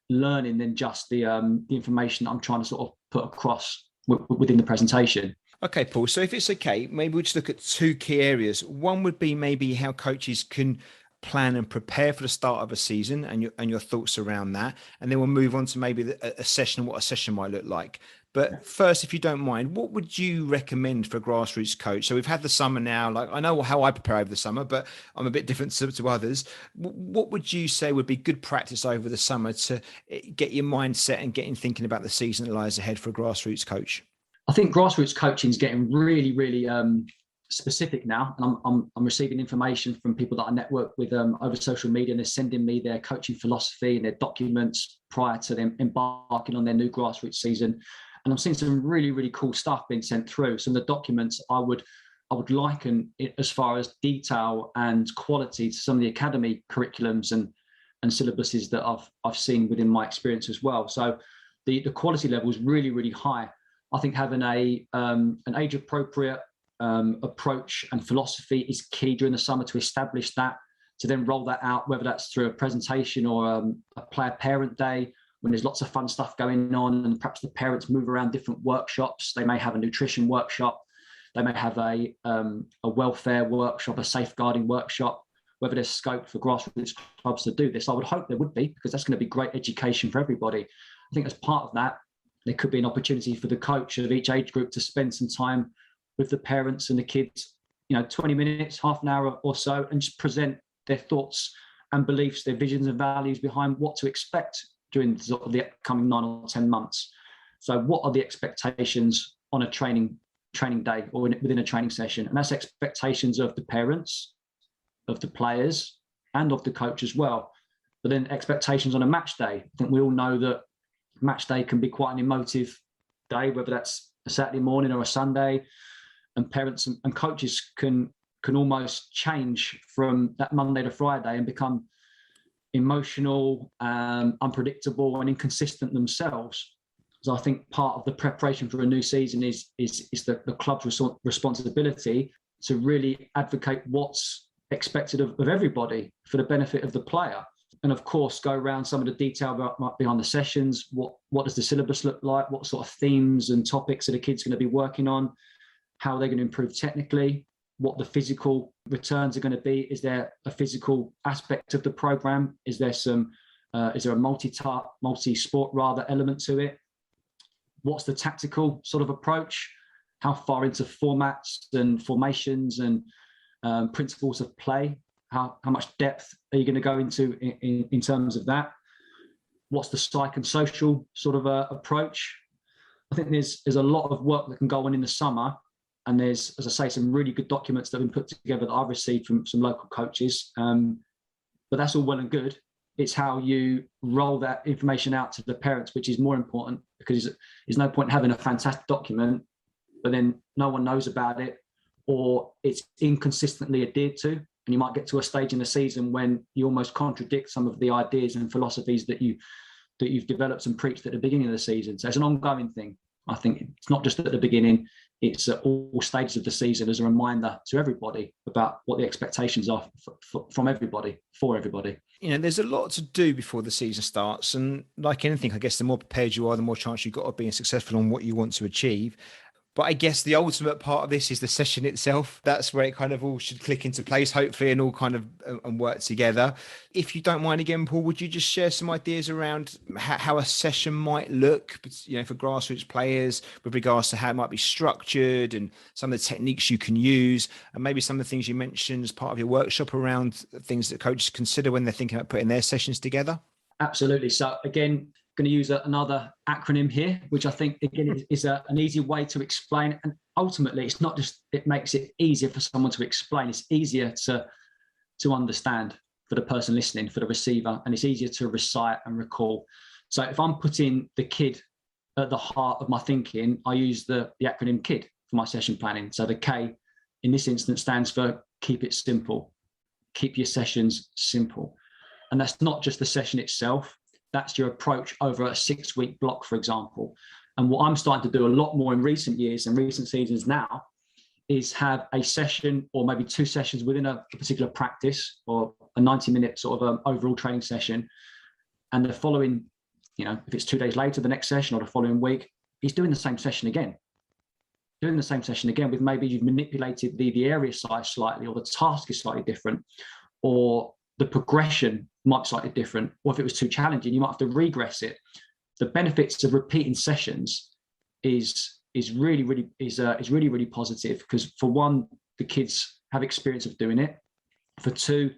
learning than just the information that I'm trying to sort of put across within the presentation. Okay, Paul. So if it's okay, maybe we'll just look at 2 key areas. One would be maybe how coaches can plan and prepare for the start of a season, and your thoughts around that. And then we'll move on to maybe a session, what a session might look like. But first, if you don't mind, what would you recommend for a grassroots coach? So we've had the summer now. Like, I know how I prepare over the summer, but I'm a bit different to others. What would you say would be good practice over the summer to get your mindset and getting thinking about the season that lies ahead for a grassroots coach? I think grassroots coaching is getting really, really specific now. And I'm receiving information from people that I network with over social media, and they're sending me their coaching philosophy and their documents prior to them embarking on their new grassroots season. And I'm seeing some really, really cool stuff being sent through. Some of the documents I would liken it as far as detail and quality to some of the academy curriculums and syllabuses that I've seen within my experience as well. So the quality level is really, really high. I think having an age-appropriate approach and philosophy is key during the summer to establish that, to then roll that out, whether that's through a presentation or a player-parent day, when there's lots of fun stuff going on, and perhaps the parents move around different workshops. They may have a nutrition workshop, they may have a welfare workshop, a safeguarding workshop, whether there's scope for grassroots clubs to do this. I would hope there would be, because that's going to be great education for everybody. I think as part of that, there could be an opportunity for the coach of each age group to spend some time with the parents and the kids, 20 minutes, half an hour or so, and just present their thoughts and beliefs, their visions and values behind what to expect during sort of the upcoming 9 or 10 months. So what are the expectations on a training day or within a training session? And that's expectations of the parents, of the players, and of the coach as well. But then expectations on a match day. I think we all know that match day can be quite an emotive day, whether that's a Saturday morning or a Sunday, and parents and coaches can almost change from that Monday to Friday and become emotional, unpredictable and inconsistent themselves. So I think part of the preparation for a new season is the club's responsibility to really advocate what's expected of everybody for the benefit of the player. And of course, go around some of the detail behind the sessions. What does the syllabus look like? What sort of themes and topics are the kids going to be working on? How are they going to improve technically? What the physical returns are going to be? Is there a physical aspect of the program? Is there a multi-sport rather element to it? What's the tactical sort of approach? How far into formats and formations and principles of play. How much depth are you going to go into in terms of that? What's the psychosocial sort of approach? I think there's a lot of work that can go on in the summer, and there's, as I say, some really good documents that have been put together that I've received from some local coaches. But that's all well and good. It's how you roll that information out to the parents, which is more important, because there's no point in having a fantastic document, but then no one knows about it, or it's inconsistently adhered to. And you might get to a stage in the season when you almost contradict some of the ideas and philosophies that you've developed and preached at the beginning of the season. So it's an ongoing thing. I think it's not just at the beginning, it's at all stages of the season as a reminder to everybody about what the expectations are from everybody, for everybody. You know, there's a lot to do before the season starts. And like anything, I guess the more prepared you are, the more chance you've got of being successful on what you want to achieve. But I guess the ultimate part of this is the session itself. That's where it kind of all should click into place, hopefully, and all kind of and work together. If you don't mind again, Paul, would you just share some ideas around how a session might look, you know, for grassroots players with regards to how it might be structured and some of the techniques you can use, and maybe some of the things you mentioned as part of your workshop around things that coaches consider when they're thinking about putting their sessions together? Absolutely. So again, going to use another acronym here, which I think again is an easy way to explain. And ultimately, it's not just, it makes it easier for someone to explain. It's easier to understand for the person listening, for the receiver, and it's easier to recite and recall. So if I'm putting the kid at the heart of my thinking, I use the acronym KID for my session planning. So the K in this instance stands for keep it simple. Keep your sessions simple. And that's not just the session itself. That's your approach over a 6-week block, for example. And what I'm starting to do a lot more in recent years and recent seasons now is have a session or maybe 2 sessions within a particular practice, or a 90-minute sort of overall training session. And the following, you know, if it's 2 days later, the next session, or the following week, he's doing the same session again. With maybe you've manipulated the area size slightly, or the task is slightly different, or the progression might be slightly different, or if it was too challenging, you might have to regress it. The benefits of repeating sessions is really positive, because for one, the kids have experience of doing it. For two,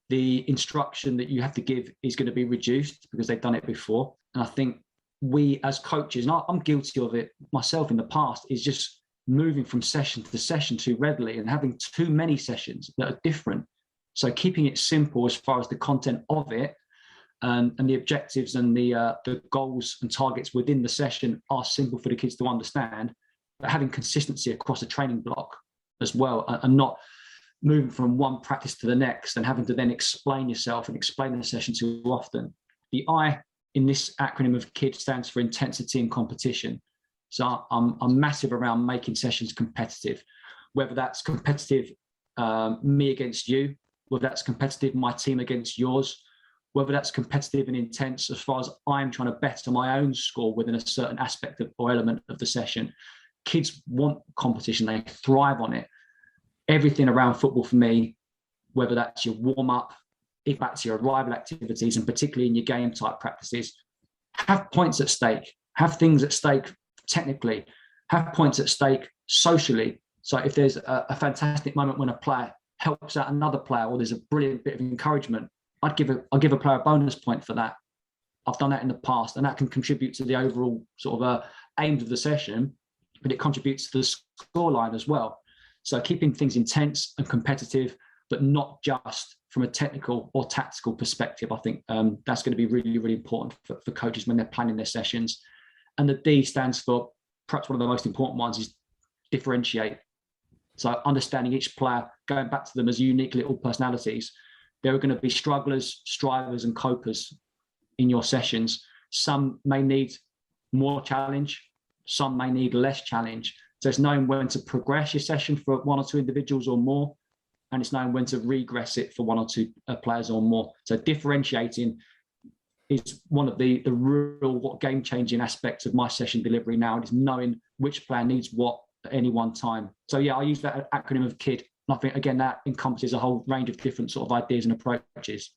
the instruction that you have to give is going to be reduced because they've done it before. And I think we as coaches, and I'm guilty of it myself in the past, is just moving from session to session too readily and having too many sessions that are different. So keeping it simple as far as the content of it, and the objectives and the goals and targets within the session are simple for the kids to understand, but having consistency across a training block as well, and not moving from one practice to the next and having to then explain yourself and explain the session too often. The I in this acronym of KID stands for intensity and competition. So I'm massive around making sessions competitive, whether that's competitive me against you, whether that's competitive my team against yours, whether that's competitive and intense as far as I'm trying to better my own score within a certain aspect of or element of the session. Kids want competition, they thrive on it. Everything around football for me, whether that's your warm-up, if that's your arrival activities, and particularly in your game type practices, have points at stake, have things at stake technically, have points at stake socially. So if there's a fantastic moment when a player helps out another player, or there's a brilliant bit of encouragement, I'll give a player a bonus point for that. I've done that in the past, and that can contribute to the overall sort of aims of the session, but it contributes to the scoreline as well. So keeping things intense and competitive, but not just from a technical or tactical perspective. I think that's going to be really, really important for coaches when they're planning their sessions. And the D stands for, perhaps one of the most important ones, is differentiate. So understanding each player, going back to them as unique little personalities. There are going to be strugglers, strivers, and copers in your sessions. Some may need more challenge, some may need less challenge. So it's knowing when to progress your session for 1 or 2 individuals or more, and it's knowing when to regress it for 1 or 2 players or more. So differentiating is one of the real game-changing aspects of my session delivery now, is knowing which player needs what at any one time. So yeah, I use that acronym of KID. And I think, again, that encompasses a whole range of different sort of ideas and approaches.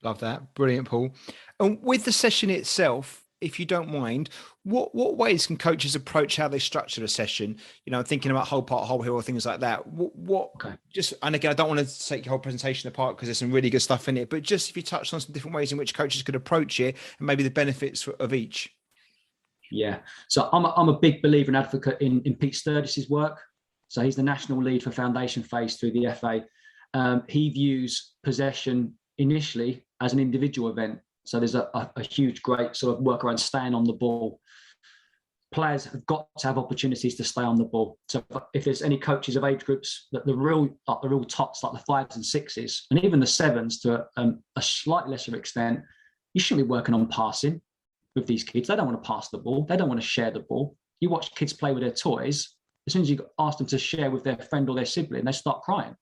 Love that. Brilliant, Paul. And with the session itself, if you don't mind, what ways can coaches approach how they structure a session? You know, thinking about whole part, whole hill, things like that. Okay. Just, and again, I don't want to take your whole presentation apart because there's some really good stuff in it, but just if you touched on some different ways in which coaches could approach it and maybe the benefits of each. Yeah. So I'm a big believer and advocate in Pete Sturgis's work. So he's the national lead for foundation phase through the FA. He views possession initially as an individual event. So there's a huge, great sort of work around staying on the ball. Players have got to have opportunities to stay on the ball. So if there's any coaches of age groups that the real tops, like the 5s and 6s, and even the 7s to a slightly lesser extent, you shouldn't be working on passing with these kids. They don't want to pass the ball. They don't want to share the ball. You watch kids play with their toys. As soon as you ask them to share with their friend or their sibling, they start crying.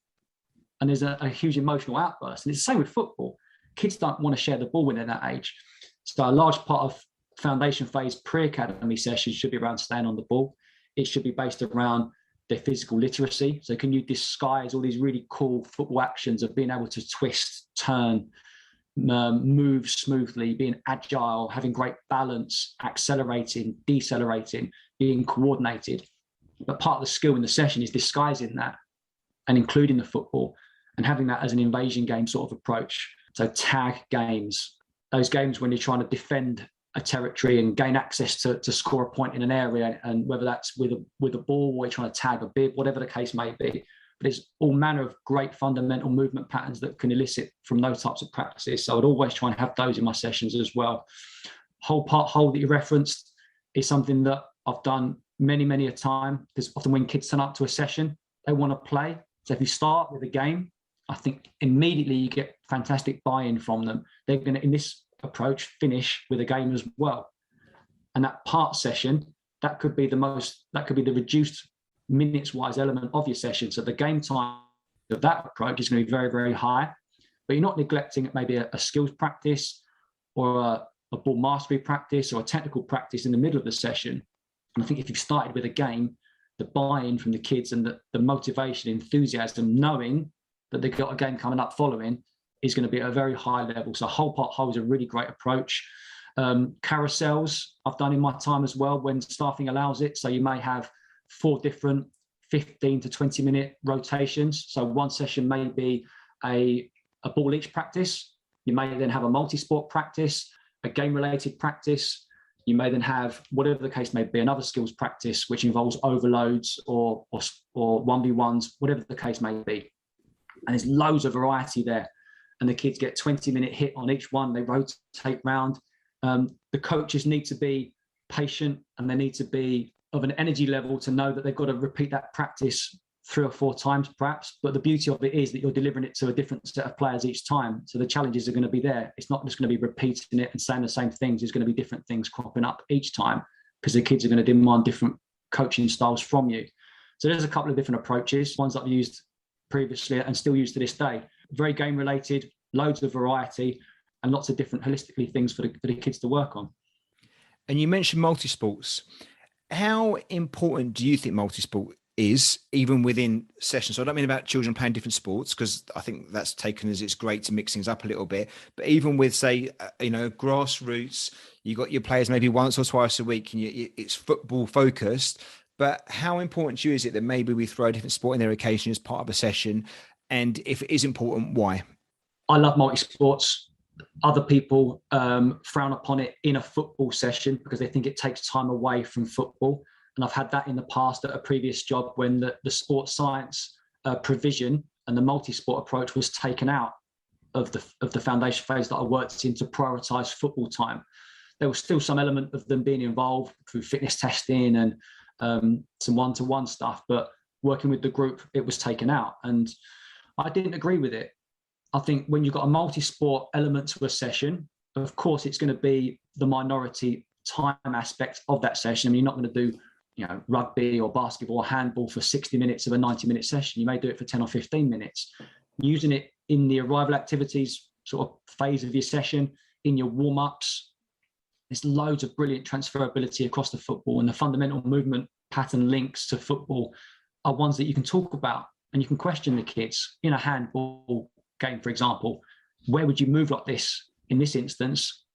And there's a huge emotional outburst. And it's the same with football. Kids don't want to share the ball when they're that age. So a large part of foundation phase pre-academy sessions should be around staying on the ball. It should be based around their physical literacy. So can you disguise all these really cool football actions of being able to twist, turn, move smoothly, being agile, having great balance, accelerating, decelerating, being coordinated. But part of the skill in the session is disguising that and including the football and having that as an invasion game sort of approach. So tag games, those games when you're trying to defend a territory and gain access to score a point in an area, and whether that's with a ball or you're trying to tag a bib, whatever the case may be. But there's all manner of great fundamental movement patterns that can elicit from those types of practices. So I'd always try and have those in my sessions as well. Whole part, whole that you referenced is something that I've done many a time, because often when kids turn up to a session, they want to play. So if you start with a game, I think immediately you get fantastic buy-in from them. They're going to, in this approach, finish with a game as well. And that part session, that could be the reduced minutes-wise element of your session. So the game time of that approach is going to be very high, but you're not neglecting maybe a skills practice or a ball mastery practice or a technical practice in the middle of the session. And I think if you've started with a game, the buy-in from the kids and the motivation, enthusiasm, knowing that they've got a game coming up following, is going to be at a very high level. So whole part whole is a really great approach. Carousels I've done in my time as well when staffing allows it. So you may have 4 different 15 to 20 minute rotations. So one session may be a ball each practice. You may then have a multi-sport practice, a game-related practice. You may then have, whatever the case may be, another skills practice, which involves overloads or 1v1s, whatever the case may be. And there's loads of variety there. And the kids get 20-minute hit on each one. They rotate round. The coaches need to be patient and they need to be of an energy level to know that they've got to repeat that practice 3 or 4 times perhaps. But the beauty of it is that you're delivering it to a different set of players each time. So the challenges are going to be there. It's not just going to be repeating it and saying the same things. There's going to be different things cropping up each time because the kids are going to demand different coaching styles from you. So there's a couple of different approaches, ones that I've used previously and still use to this day. Very game related, loads of variety and lots of different holistically things for the kids to work on. And you mentioned multi-sports. How important do you think multi-sport is, even within sessions? So I don't mean about children playing different sports, because I think that's taken as it's great to mix things up a little bit. But even with, say, grassroots, you got your players maybe once or twice a week and it's football focused. But how important to you is it that maybe we throw a different sport in there occasionally as part of a session? And if it is important, why? I love multi-sports. Other people frown upon it in a football session because they think it takes time away from football. And I've had that in the past at a previous job when the sports science provision and the multi-sport approach was taken out of the foundation phase that I worked in to prioritise football time. There was still some element of them being involved through fitness testing and some one-to-one stuff, but working with the group, it was taken out. And I didn't agree with it. I think when you've got a multi-sport element to a session, of course, it's going to be the minority time aspect of that session. I mean, you're not going to do, rugby or basketball or handball for 60 minutes of a 90-minute session. You may do it for 10 or 15 minutes. Using it in the arrival activities sort of phase of your session, in your warm-ups, there's loads of brilliant transferability across the football, and the fundamental movement pattern links to football are ones that you can talk about and you can question the kids. In a handball game, for example, where would you move like this in this instance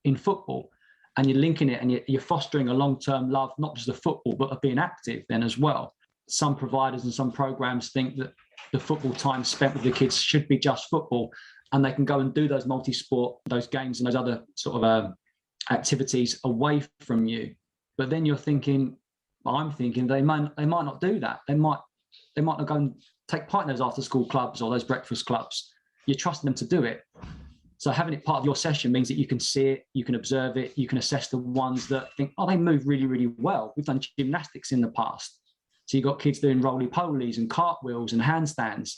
in football? and you're linking it, and you're fostering a long-term love, not just of football, but of being active then as well. Some providers and some programs think that the football time spent with the kids should be just football, and they can go and do those multi-sport, those games and those other sort of activities away from you. But then you're thinking, I'm thinking they might not do that. They might not go and take part in those after-school clubs or those breakfast clubs. You're trusting them to do it. So having it part of your session means that you can see it, you can observe it, you can assess the ones that think, oh, they move really, really well. We've done gymnastics in the past. So you've got kids doing roly-polies and cartwheels and handstands.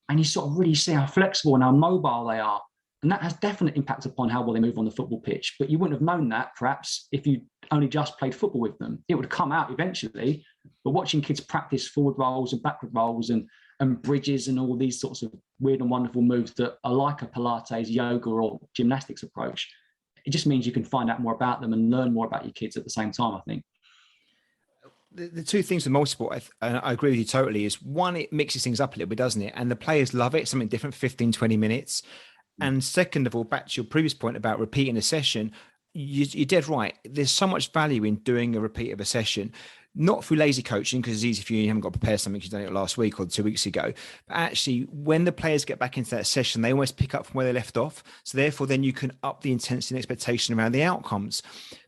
And you sort of really see how flexible and how mobile they are. And that has definite impact upon how well they move on the football pitch. But you wouldn't have known that, perhaps, if you only just played football with them. It would come out eventually. But watching kids practice forward rolls and backward rolls and bridges and all these sorts of weird and wonderful moves that are like a Pilates, yoga, or gymnastics approach, it just means you can find out more about them and learn more about your kids at the same time, I think. The two things with multisport, and I agree with you totally, is one, it mixes things up a little bit, doesn't it? And the players love it, something different, 15, 20 minutes. And second of all, back to your previous point about repeating a session, you're dead right. There's so much value in doing a repeat of a session, not through lazy coaching, because it's easy for you, you haven't got to prepare something, you've done it last week or 2 weeks ago. But actually, when the players get back into that session, they almost pick up from where they left off. So therefore, then you can up the intensity and expectation around the outcomes.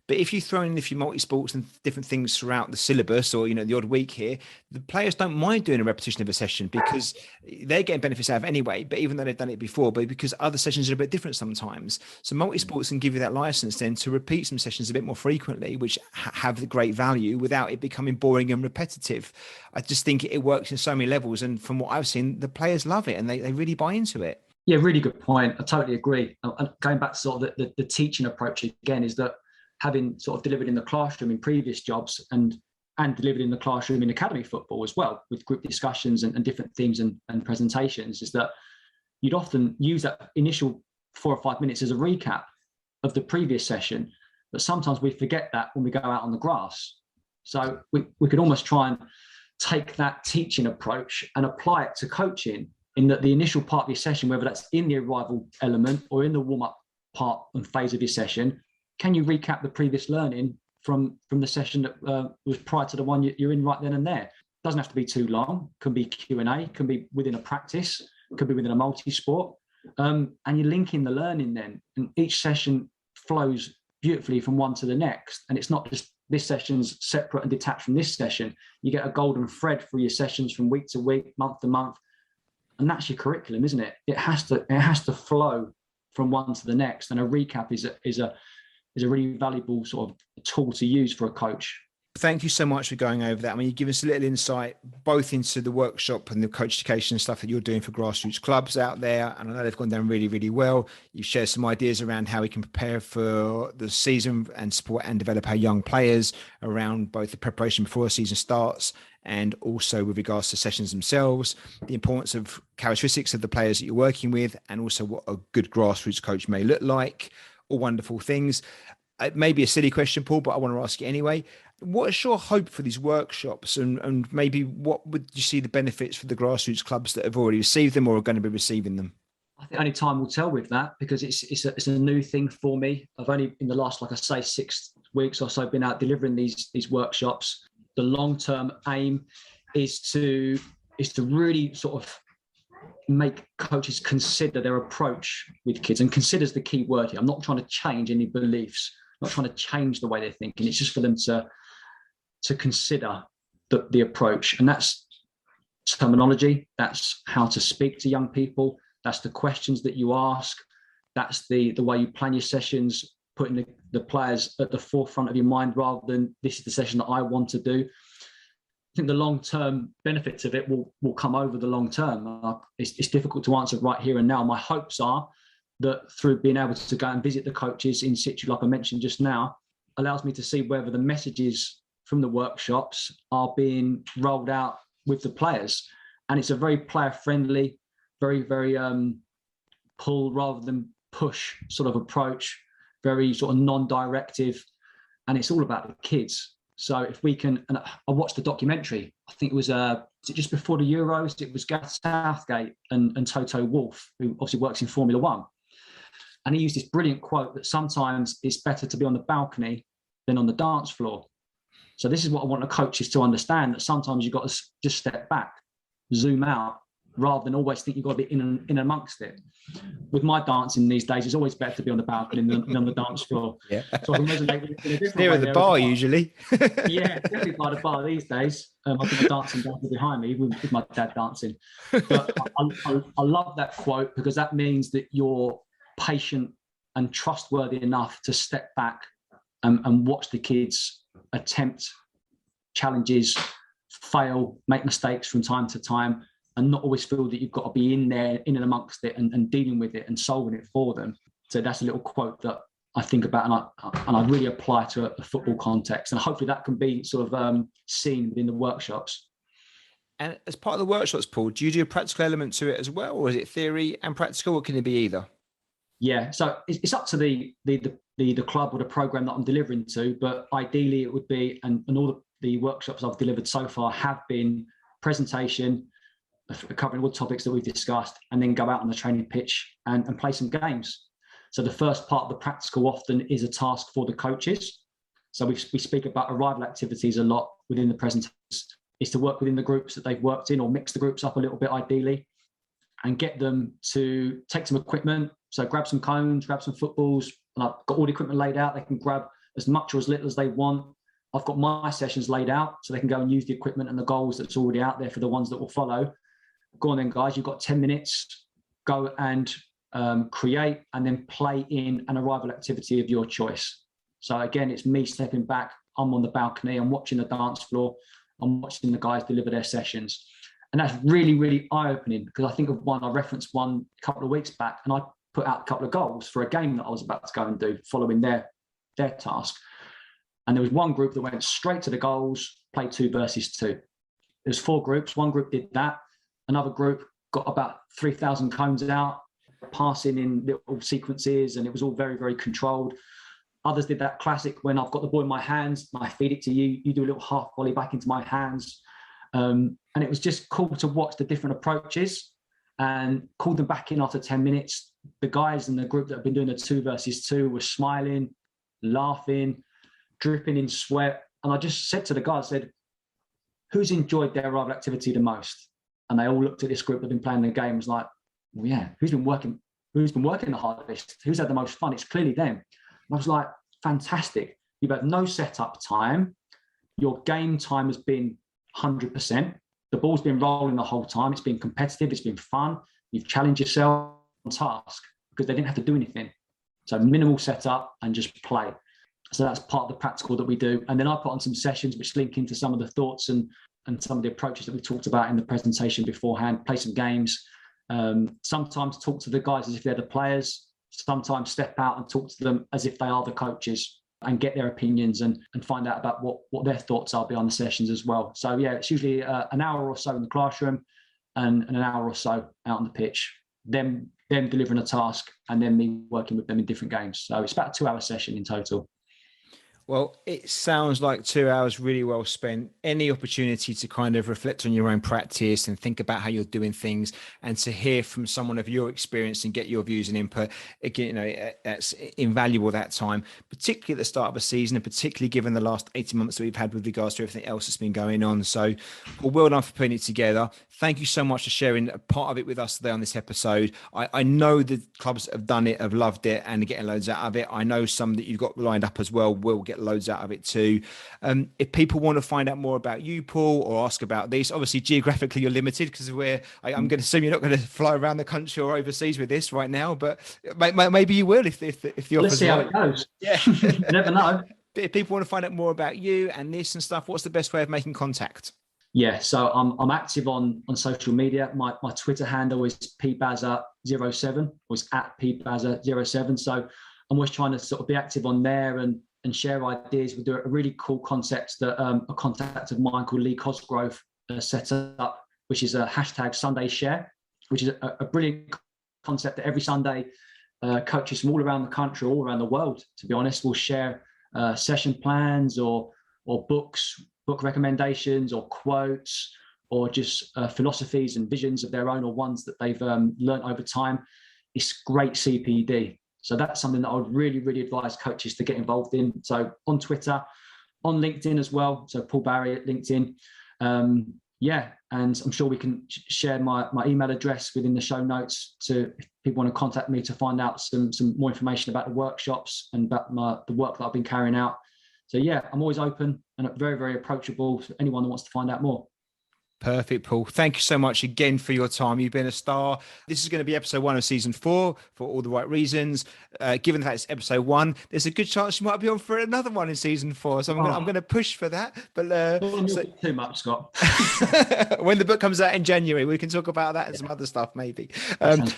But if you throw in a few multi-sports and different things throughout the syllabus, or, the odd week here, the players don't mind doing a repetition of a session because they're getting benefits out of it anyway, but even though they've done it before, but because other sessions are a bit different sometimes. So multi-sports can give you that license then to repeat some sessions a bit more frequently, which have the great value without it becoming boring and repetitive. I just think it works in so many levels. And from what I've seen, the players love it and they really buy into it. Yeah, really good point. I totally agree. And going back to sort of the teaching approach again, is that having sort of delivered in the classroom in previous jobs and delivered in the classroom in academy football as well, with group discussions and different themes and presentations, is that you'd often use that initial 4 or 5 minutes as a recap of the previous session. But sometimes we forget that when we go out on the grass. So we could almost try and take that teaching approach and apply it to coaching, in that the initial part of your session, whether that's in the arrival element or in the warm-up part and phase of your session, can you recap the previous learning from the session that was prior to the one you're in right then and there? Doesn't have to be too long. Can be Q&A, can be within a practice, could be within a multi-sport. And you're linking the learning then. And each session flows beautifully from one to the next. And it's not just this session's separate and detached from this session. You get a golden thread through your sessions from week to week, month to month. And that's your curriculum, isn't it? It has to flow from one to the next. And a recap is a really valuable sort of tool to use for a coach. Thank you so much for going over that. I mean, you give us a little insight both into the workshop and the coach education stuff that you're doing for grassroots clubs out there. And I know they've gone down really, really well. You've shared some ideas around how we can prepare for the season and support and develop our young players around both the preparation before the season starts and also with regards to sessions themselves, the importance of characteristics of the players that you're working with, and also what a good grassroots coach may look like. All wonderful things. It may be a silly question, Paul, but I want to ask you anyway. What is your hope for these workshops, and maybe what would you see the benefits for the grassroots clubs that have already received them or are going to be receiving them? I think only time will tell with that, because it's a new thing for me. I've only in the last, like I say, 6 weeks or so been out delivering these workshops. The long-term aim is to really sort of make coaches consider their approach with kids, and considers the key word here. I'm not trying to change any beliefs, I'm not trying to change the way they're thinking. It's just for them to consider the approach. And that's terminology, that's how to speak to young people, that's the questions that you ask, that's the way you plan your sessions, putting the players at the forefront of your mind rather than this is the session that I want to do. I think the long-term benefits of it will come over the long term. It's difficult to answer right here and now. My hopes are that through being able to go and visit the coaches in situ, like I mentioned just now, allows me to see whether the messages from the workshops are being rolled out with the players. And it's a very player-friendly, very, very pull rather than push sort of approach, very sort of non-directive. And it's all about the kids. So if we can, and I watched the documentary, I think it was just before the Euros, it was Gareth Southgate and Toto Wolff, who obviously works in Formula One. And he used this brilliant quote that sometimes it's better to be on the balcony than on the dance floor. So this is what I want the coaches to understand, that sometimes you've got to just step back, zoom out, rather than always think you've got to be in amongst it. With my dancing these days, it's always better to be on the balcony than on the dance floor. Yeah. So I can resonate with it in a different Near way. the bar, usually. Yeah, definitely by the bar these days. I've got my dancing dad behind me with my dad dancing. But I love that quote, because that means that you're patient and trustworthy enough to step back and watch the kids attempt challenges, fail, make mistakes from time to time, and not always feel that you've got to be in there, in and amongst it, and dealing with it and solving it for them. So that's a little quote that I think about, and I really apply to a football context, and hopefully that can be sort of seen within the workshops. And as part of the workshops, Paul, do you do a practical element to it as well, or is it theory and practical, or can it be either? Yeah, so it's up to the club or the program that I'm delivering to, but ideally it would be, and all the workshops I've delivered so far have been presentation, covering all the topics that we've discussed, and then go out on the training pitch and play some games. So the first part of the practical often is a task for the coaches. So we speak about arrival activities a lot within the presentations, is to work within the groups that they've worked in, or mix the groups up a little bit ideally, and get them to take some equipment. So grab some cones, grab some footballs, and I've got all the equipment laid out. They can grab as much or as little as they want. I've got my sessions laid out so they can go and use the equipment and the goals that's already out there for the ones that will follow. Go on then, guys, you've got 10 minutes. Go and create and then play in an arrival activity of your choice. So again, it's me stepping back. I'm on the balcony. I'm watching the dance floor. I'm watching the guys deliver their sessions. And that's really, really eye-opening, because I think of one, I referenced one a couple of weeks back, and I put out a couple of goals for a game that I was about to go and do following their task. And there was one group that went straight to the goals, played 2 versus 2. There's 4 groups. One group did that. Another group got about 3,000 cones out, passing in little sequences, and it was all very, very controlled. Others did that classic, when I've got the ball in my hands, I feed it to you, you do a little half volley back into my hands. And it was just cool to watch the different approaches, and called them back in after 10 minutes. The guys in the group that have been doing the 2 versus 2 were smiling, laughing, dripping in sweat. And I just said to the guys, I said, who's enjoyed their arrival activity the most? And they all looked at this group that had been playing the game, was like, well, yeah, who's been working the hardest? Who's had the most fun? It's clearly them. And I was like, fantastic. You've had no setup time. Your game time has been 100%. The ball's been rolling the whole time. It's been competitive. It's been fun. You've challenged yourself on task, because they didn't have to do anything. So minimal setup and just play. So that's part of the practical that we do. And then I put on some sessions which link into some of the thoughts and some of the approaches that we talked about in the presentation beforehand, play some games. Sometimes talk to the guys as if they're the players. Sometimes step out and talk to them as if they are the coaches, and get their opinions and find out about what their thoughts are behind the sessions as well. So yeah, it's usually an hour or so in the classroom and an hour or so out on the pitch. Them delivering a task, and then me working with them in different games. So it's about a 2-hour session in total. Well, it sounds like 2 hours really well spent. Any opportunity to kind of reflect on your own practice and think about how you're doing things, and to hear from someone of your experience and get your views and input, again, you know, that's invaluable that time, particularly at the start of a season, and particularly given the last 18 months that we've had with regards to everything else that's been going on. So well done for putting it together. Thank you so much for sharing a part of it with us today on this episode. I know the clubs that have done it have loved it and are getting loads out of it. I know some that you've got lined up as well will get loads out of it too. If people want to find out more about you, Paul, or ask about this, obviously geographically you're limited, because I'm going to assume you're not going to fly around the country or overseas with this right now, but maybe you will if the offer's Let's see how it goes. Yeah. You never know. If people want to find out more about you and this and stuff, what's the best way of making contact? Yeah, so I'm active on social media. My Twitter handle is pbaza07, was at pbaza07. So I'm always trying to sort of be active on there and share ideas. We do a really cool concept that a contact of mine called Lee Cosgrove set up, which is a hashtag Sunday Share, which is a brilliant concept that every Sunday coaches from all around the country, all around the world, to be honest, will share session plans or book recommendations or quotes, or just philosophies and visions of their own, or ones that they've learned over time. It's great CPD. So that's something that I would really, really advise coaches to get involved in. So on Twitter, on LinkedIn as well. So Paul Barry at LinkedIn. And I'm sure we can share my email address within the show notes to if people want to contact me to find out some more information about the workshops and about the work that I've been carrying out. So yeah, I'm always open and very, very approachable to anyone who wants to find out more. Perfect, Paul. Thank you so much again for your time. You've been a star. This is going to be episode 1 of season 4 for all the right reasons. Given that it's episode 1, there's a good chance you might be on for another one in season 4. So I'm going to push for that. But too much, Scott. When the book comes out in January, we can talk about that and some other stuff maybe.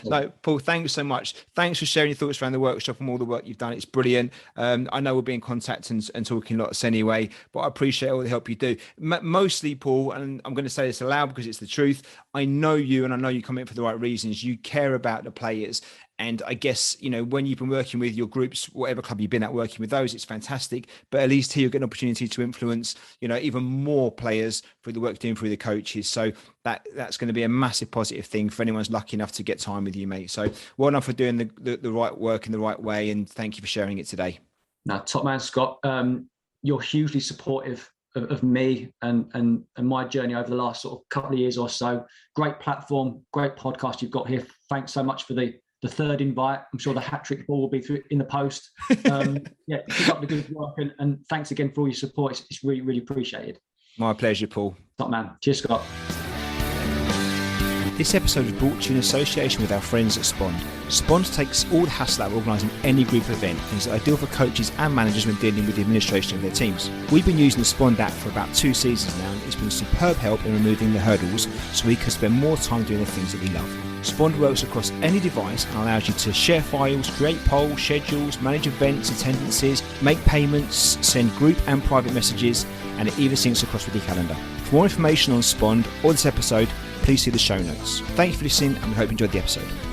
No, Paul, thank you so much. Thanks for sharing your thoughts around the workshop and all the work you've done. It's brilliant. I know we'll be in contact and talking lots anyway, but I appreciate all the help you do. Mostly, Paul, and I'm going to say this aloud because it's the truth. I know you, and I know you come in for the right reasons. You care about the players. And I guess, when you've been working with your groups, whatever club you've been at working with those, it's fantastic. But at least here you get an opportunity to influence, even more players through the work doing through the coaches. So that's going to be a massive positive thing for anyone's lucky enough to get time with you, mate. So well done for doing the right work in the right way. And thank you for sharing it today. No, top man, Scott. You're hugely supportive of me and my journey over the last sort of couple of years or so. Great platform, great podcast you've got here. Thanks so much for the third invite. I'm sure the hat-trick ball will be through in the post. Keep up the good work and thanks again for all your support. It's really, really appreciated. My pleasure, Paul. Top man. Cheers, Scott. This episode is brought to you in association with our friends at Spond. Spond takes all the hassle out of organising any group event and is ideal for coaches and managers when dealing with the administration of their teams. We've been using the Spond app for about 2 seasons now, and it's been superb help in removing the hurdles so we can spend more time doing the things that we love. Spond works across any device and allows you to share files, create polls, schedules, manage events, attendances, make payments, send group and private messages, and it even syncs across with your calendar. For more information on Spond or this episode, please see the show notes. Thank you for listening, and we hope you enjoyed the episode.